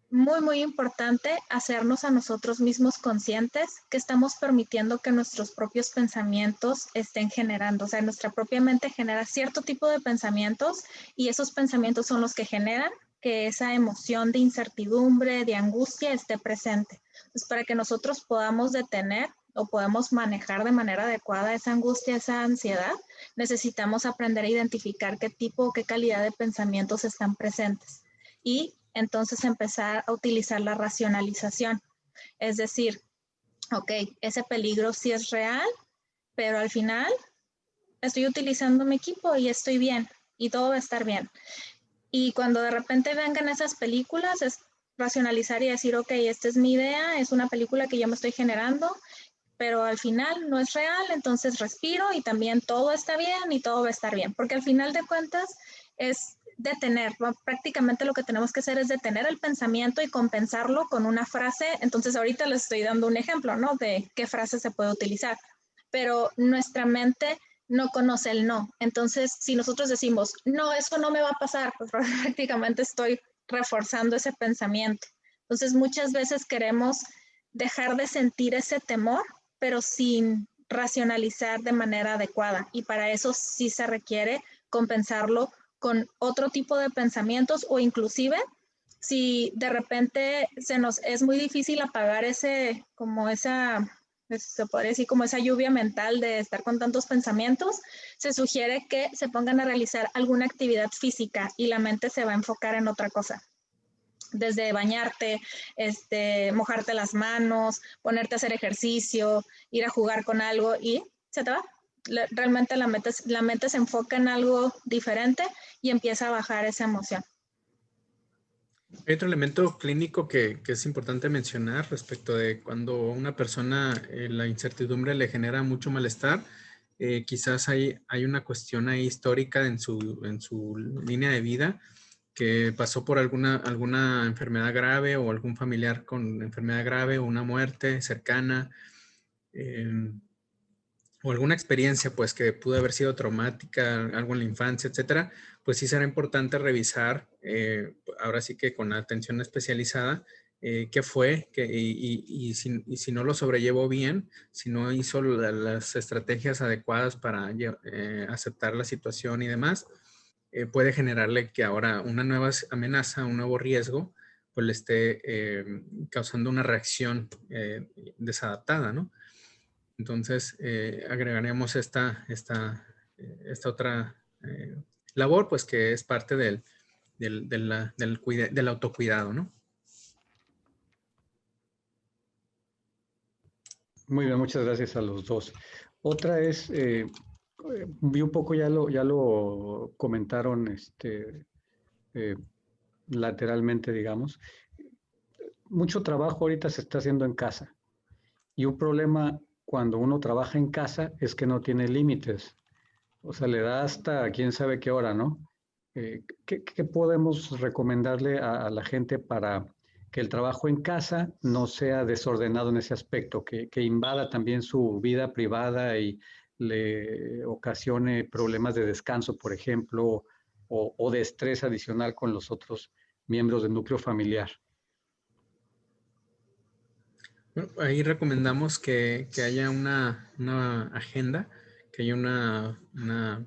muy, muy importante hacernos a nosotros mismos conscientes que estamos permitiendo que nuestros propios pensamientos estén generando. O sea, nuestra propia mente genera cierto tipo de pensamientos y esos pensamientos son los que generan que esa emoción de incertidumbre, de angustia esté presente. Entonces, para que nosotros podamos detener o podamos manejar de manera adecuada esa angustia, esa ansiedad, necesitamos aprender a identificar qué tipo o qué calidad de pensamientos están presentes. Y entonces empezar a utilizar la racionalización. Es decir, ok, ese peligro sí es real, pero al final estoy utilizando mi equipo y estoy bien y todo va a estar bien. Y cuando de repente vengan esas películas, es racionalizar y decir, ok, esta es mi idea, es una película que yo me estoy generando, pero al final no es real, entonces respiro y también todo está bien y todo va a estar bien, porque al final de cuentas es detener, prácticamente lo que tenemos que hacer es detener el pensamiento y compensarlo con una frase. Entonces ahorita les estoy dando un ejemplo, ¿no? De qué frase se puede utilizar, pero nuestra mente no conoce el no. Entonces, si nosotros decimos, no, eso no me va a pasar, pues prácticamente estoy reforzando ese pensamiento. Entonces, muchas veces queremos dejar de sentir ese temor, pero sin racionalizar de manera adecuada. Y para eso sí se requiere compensarlo con otro tipo de pensamientos, o inclusive si de repente se nos es muy difícil apagar ese, como esa, se podría decir como esa lluvia mental de estar con tantos pensamientos, se sugiere que se pongan a realizar alguna actividad física y la mente se va a enfocar en otra cosa. Desde bañarte, mojarte las manos, ponerte a hacer ejercicio, ir a jugar con algo y se te va. Realmente la mente se enfoca en algo diferente y empieza a bajar esa emoción. Hay otro elemento clínico que es importante mencionar respecto de cuando una persona la incertidumbre le genera mucho malestar. Quizás hay una cuestión ahí histórica en su línea de vida, que pasó por alguna enfermedad grave o algún familiar con enfermedad grave o una muerte cercana, o alguna experiencia pues que pudo haber sido traumática, algo en la infancia, etcétera, pues sí será importante revisar, ahora sí que con atención especializada, qué fue, y si no lo sobrellevó bien, si no hizo las estrategias adecuadas para aceptar la situación y demás, puede generarle que ahora una nueva amenaza, un nuevo riesgo, pues le esté causando una reacción desadaptada, ¿no? Entonces, agregaremos esta otra labor, pues que es parte del autocuidado, ¿no? Muy bien, muchas gracias a los dos. Otra es, vi un poco, ya lo comentaron eh, lateralmente, digamos. Mucho trabajo ahorita se está haciendo en casa. Y un problema cuando uno trabaja en casa es que no tiene límites. O sea, le da hasta quién sabe qué hora, ¿no? ¿Qué podemos recomendarle a la gente para que el trabajo en casa no sea desordenado en ese aspecto, que invada también su vida privada y le ocasione problemas de descanso, por ejemplo, o de estrés adicional con los otros miembros del núcleo familiar? Bueno, ahí recomendamos que haya una agenda, que haya una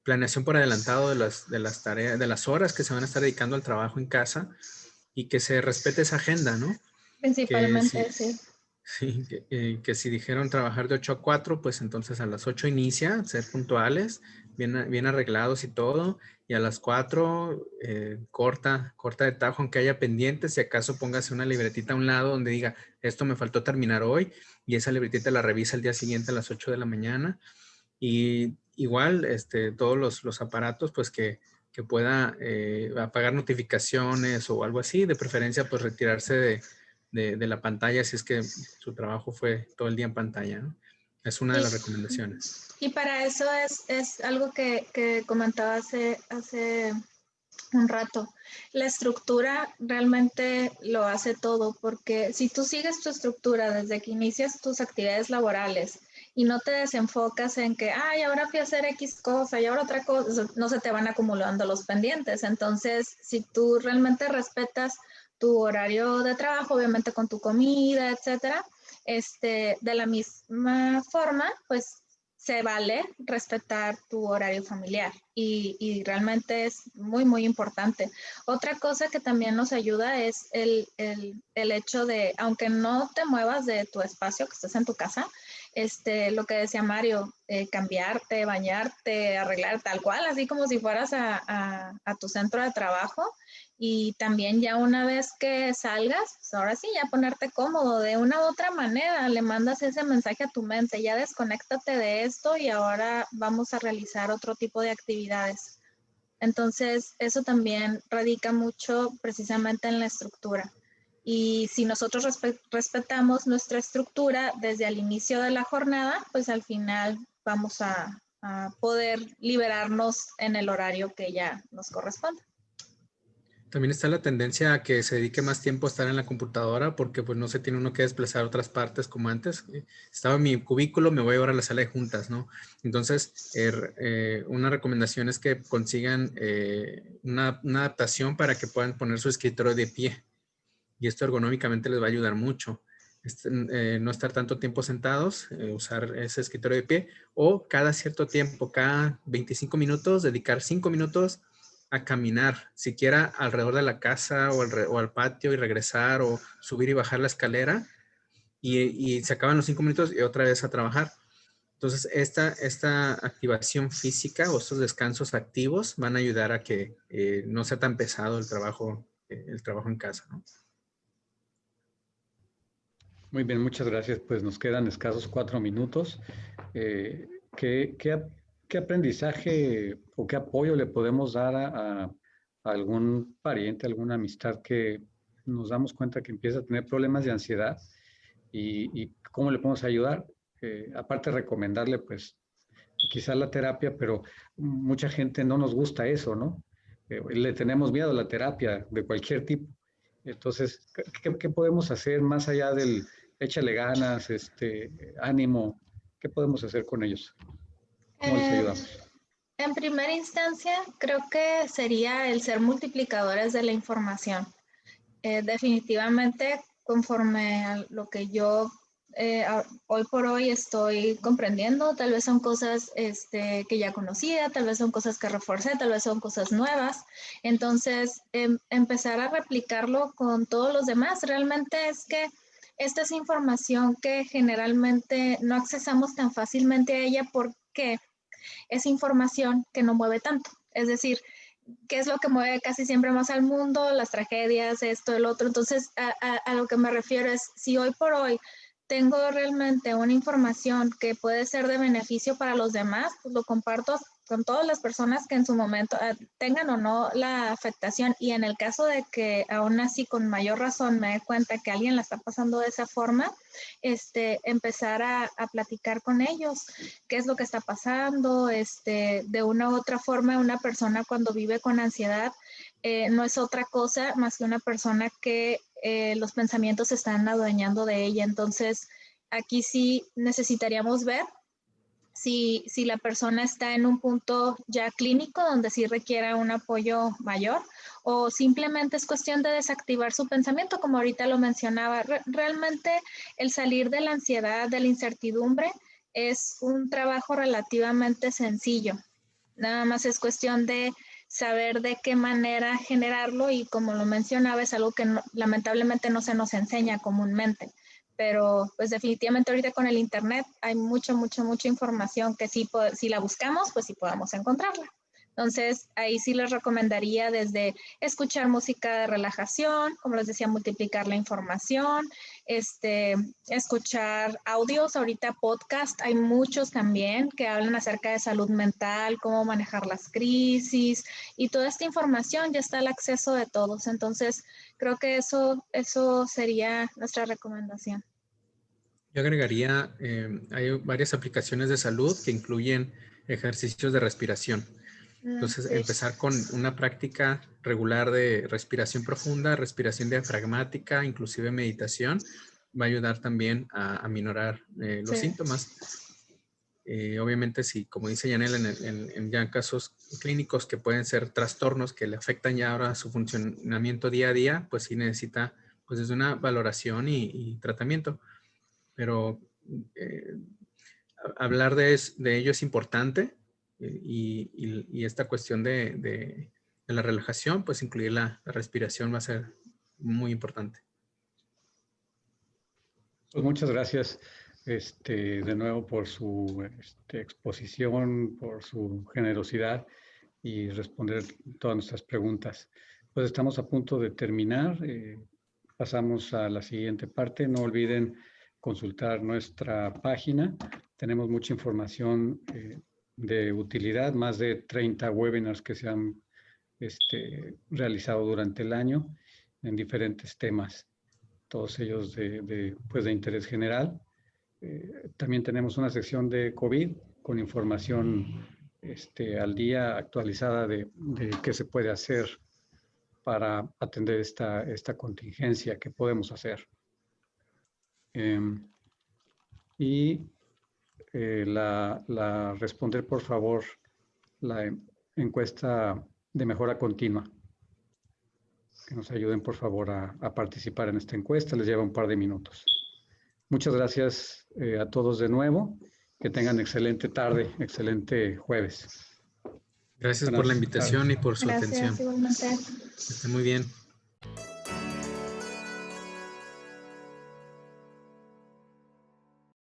planeación por adelantado de las tareas, de las horas que se van a estar dedicando al trabajo en casa, y que se respete esa agenda, ¿no? Que si, Principalmente, sí. Sí, que si dijeron trabajar de 8 a 4, pues entonces a las 8 inicia, ser puntuales, bien arreglados y todo, y a las 4 corta de tajo, aunque haya pendientes, si acaso póngase una libretita a un lado donde diga, esto me faltó terminar hoy, y esa libretita la revisa el día siguiente a las 8 de la mañana, y igual todos los aparatos, pues que pueda apagar notificaciones o algo así, de preferencia pues retirarse de la pantalla si es que su trabajo fue todo el día en pantalla, ¿no? Es una de Y, las recomendaciones. y para eso es algo que comentaba hace un rato. La estructura realmente lo hace todo, porque si tú sigues tu estructura desde que inicias tus actividades laborales y no te desenfocas en que, ay, ahora fui a hacer X cosa y ahora otra cosa, no se te van acumulando los pendientes. Entonces, si tú realmente respetas tu horario de trabajo, obviamente con tu comida, etcétera, de la misma forma, pues se vale respetar tu horario familiar y realmente es muy, muy importante. Otra cosa que también nos ayuda es el hecho de, aunque no te muevas de tu espacio, que estés en tu casa, lo que decía Mario, cambiarte, bañarte, arreglar tal cual, así como si fueras a tu centro de trabajo. Y también ya una vez que salgas, pues ahora sí, ya ponerte cómodo. De una u otra manera, le mandas ese mensaje a tu mente, ya desconéctate de esto y ahora vamos a realizar otro tipo de actividades. Entonces, eso también radica mucho precisamente en la estructura. Y si nosotros respetamos nuestra estructura desde el inicio de la jornada, pues al final vamos a poder liberarnos en el horario que ya nos corresponde. También está la tendencia a que se dedique más tiempo a estar en la computadora porque pues no se tiene uno que desplazar a otras partes como antes. Estaba en mi cubículo, me voy ahora a la sala de juntas, ¿no? Entonces, una recomendación es que consigan una adaptación para que puedan poner su escritorio de pie. Y esto ergonómicamente les va a ayudar mucho. No estar tanto tiempo sentados, usar ese escritorio de pie, o cada cierto tiempo, cada 25 minutos, dedicar 5 minutos a caminar, siquiera alrededor de la casa o al patio y regresar, o subir y bajar la escalera, y se acaban los 5 minutos y otra vez a trabajar. Entonces, esta activación física o estos descansos activos van a ayudar a que no sea tan pesado el trabajo en casa, ¿no? Muy bien, muchas gracias. Pues nos quedan escasos 4 minutos. ¿Qué aprendizaje o qué apoyo le podemos dar a algún pariente, alguna amistad que nos damos cuenta que empieza a tener problemas de ansiedad y cómo le podemos ayudar? Aparte de recomendarle, pues, quizá la terapia, pero mucha gente no nos gusta eso, ¿no? Le tenemos miedo a la terapia de cualquier tipo. Entonces, ¿qué podemos hacer más allá del échale ganas, ánimo? ¿Qué podemos hacer con ellos? ¿Cómo les Eh, ayudamos? en primera instancia, creo que sería el ser multiplicadores de la información. Definitivamente, conforme a lo que yo hoy por hoy estoy comprendiendo, tal vez son cosas que ya conocía, tal vez son cosas que reforcé, tal vez son cosas nuevas. Entonces, empezar a replicarlo con todos los demás. Realmente es que esta es información que generalmente no accesamos tan fácilmente a ella porque es información que no mueve tanto. Es decir, ¿qué es lo que mueve casi siempre más al mundo? Las tragedias, esto, el otro. Entonces, a lo que me refiero es, si hoy por hoy tengo realmente una información que puede ser de beneficio para los demás, pues lo comparto con todas las personas que en su momento tengan o no la afectación. Y en el caso de que aún así con mayor razón me dé cuenta que alguien la está pasando de esa forma, empezar a platicar con ellos qué es lo que está pasando. De una u otra forma, una persona cuando vive con ansiedad no es otra cosa más que una persona que los pensamientos se están adueñando de ella. Entonces, aquí sí necesitaríamos ver si la persona está en un punto ya clínico donde sí requiera un apoyo mayor o simplemente es cuestión de desactivar su pensamiento, como ahorita lo mencionaba. Realmente el salir de la ansiedad, de la incertidumbre, es un trabajo relativamente sencillo. Nada más es cuestión de saber de qué manera generarlo y como lo mencionaba, es algo que lamentablemente no se nos enseña comúnmente. Pero pues definitivamente ahorita con el internet hay mucha información que sí, si la buscamos, pues sí podamos encontrarla. Entonces, ahí sí les recomendaría desde escuchar música de relajación, como les decía, multiplicar la información, escuchar audios, ahorita podcast, hay muchos también que hablan acerca de salud mental, cómo manejar las crisis y toda esta información ya está al acceso de todos. Entonces, creo que eso sería nuestra recomendación. Yo agregaría, hay varias aplicaciones de salud que incluyen ejercicios de respiración. Entonces, Sí. empezar con una práctica regular de respiración profunda, respiración diafragmática, inclusive meditación, va a ayudar también a minorar los Sí. síntomas. Obviamente, si, como dice Yanela, en ya casos clínicos que pueden ser trastornos que le afectan ya ahora su funcionamiento día a día, pues sí necesita pues desde una valoración y tratamiento. Pero hablar de ello es importante y esta cuestión de la relajación, pues incluir la respiración va a ser muy importante. Pues muchas gracias de nuevo por su exposición, por su generosidad y responder todas nuestras preguntas. Pues estamos a punto de terminar. Pasamos a la siguiente parte. No olviden consultar nuestra página. Tenemos mucha información de utilidad, más de 30 webinars que se han realizado durante el año en diferentes temas, todos ellos pues de interés general. También tenemos una sección de COVID con información al día, actualizada de qué se puede hacer para atender esta contingencia que podemos hacer. Responder, por favor, la encuesta de mejora continua. Que nos ayuden, por favor, a participar en esta encuesta. Les lleva un par de minutos. Muchas gracias a todos de nuevo. Que tengan excelente tarde, excelente jueves. Gracias por la invitación y por su Gracias, atención. igualmente. Está muy bien.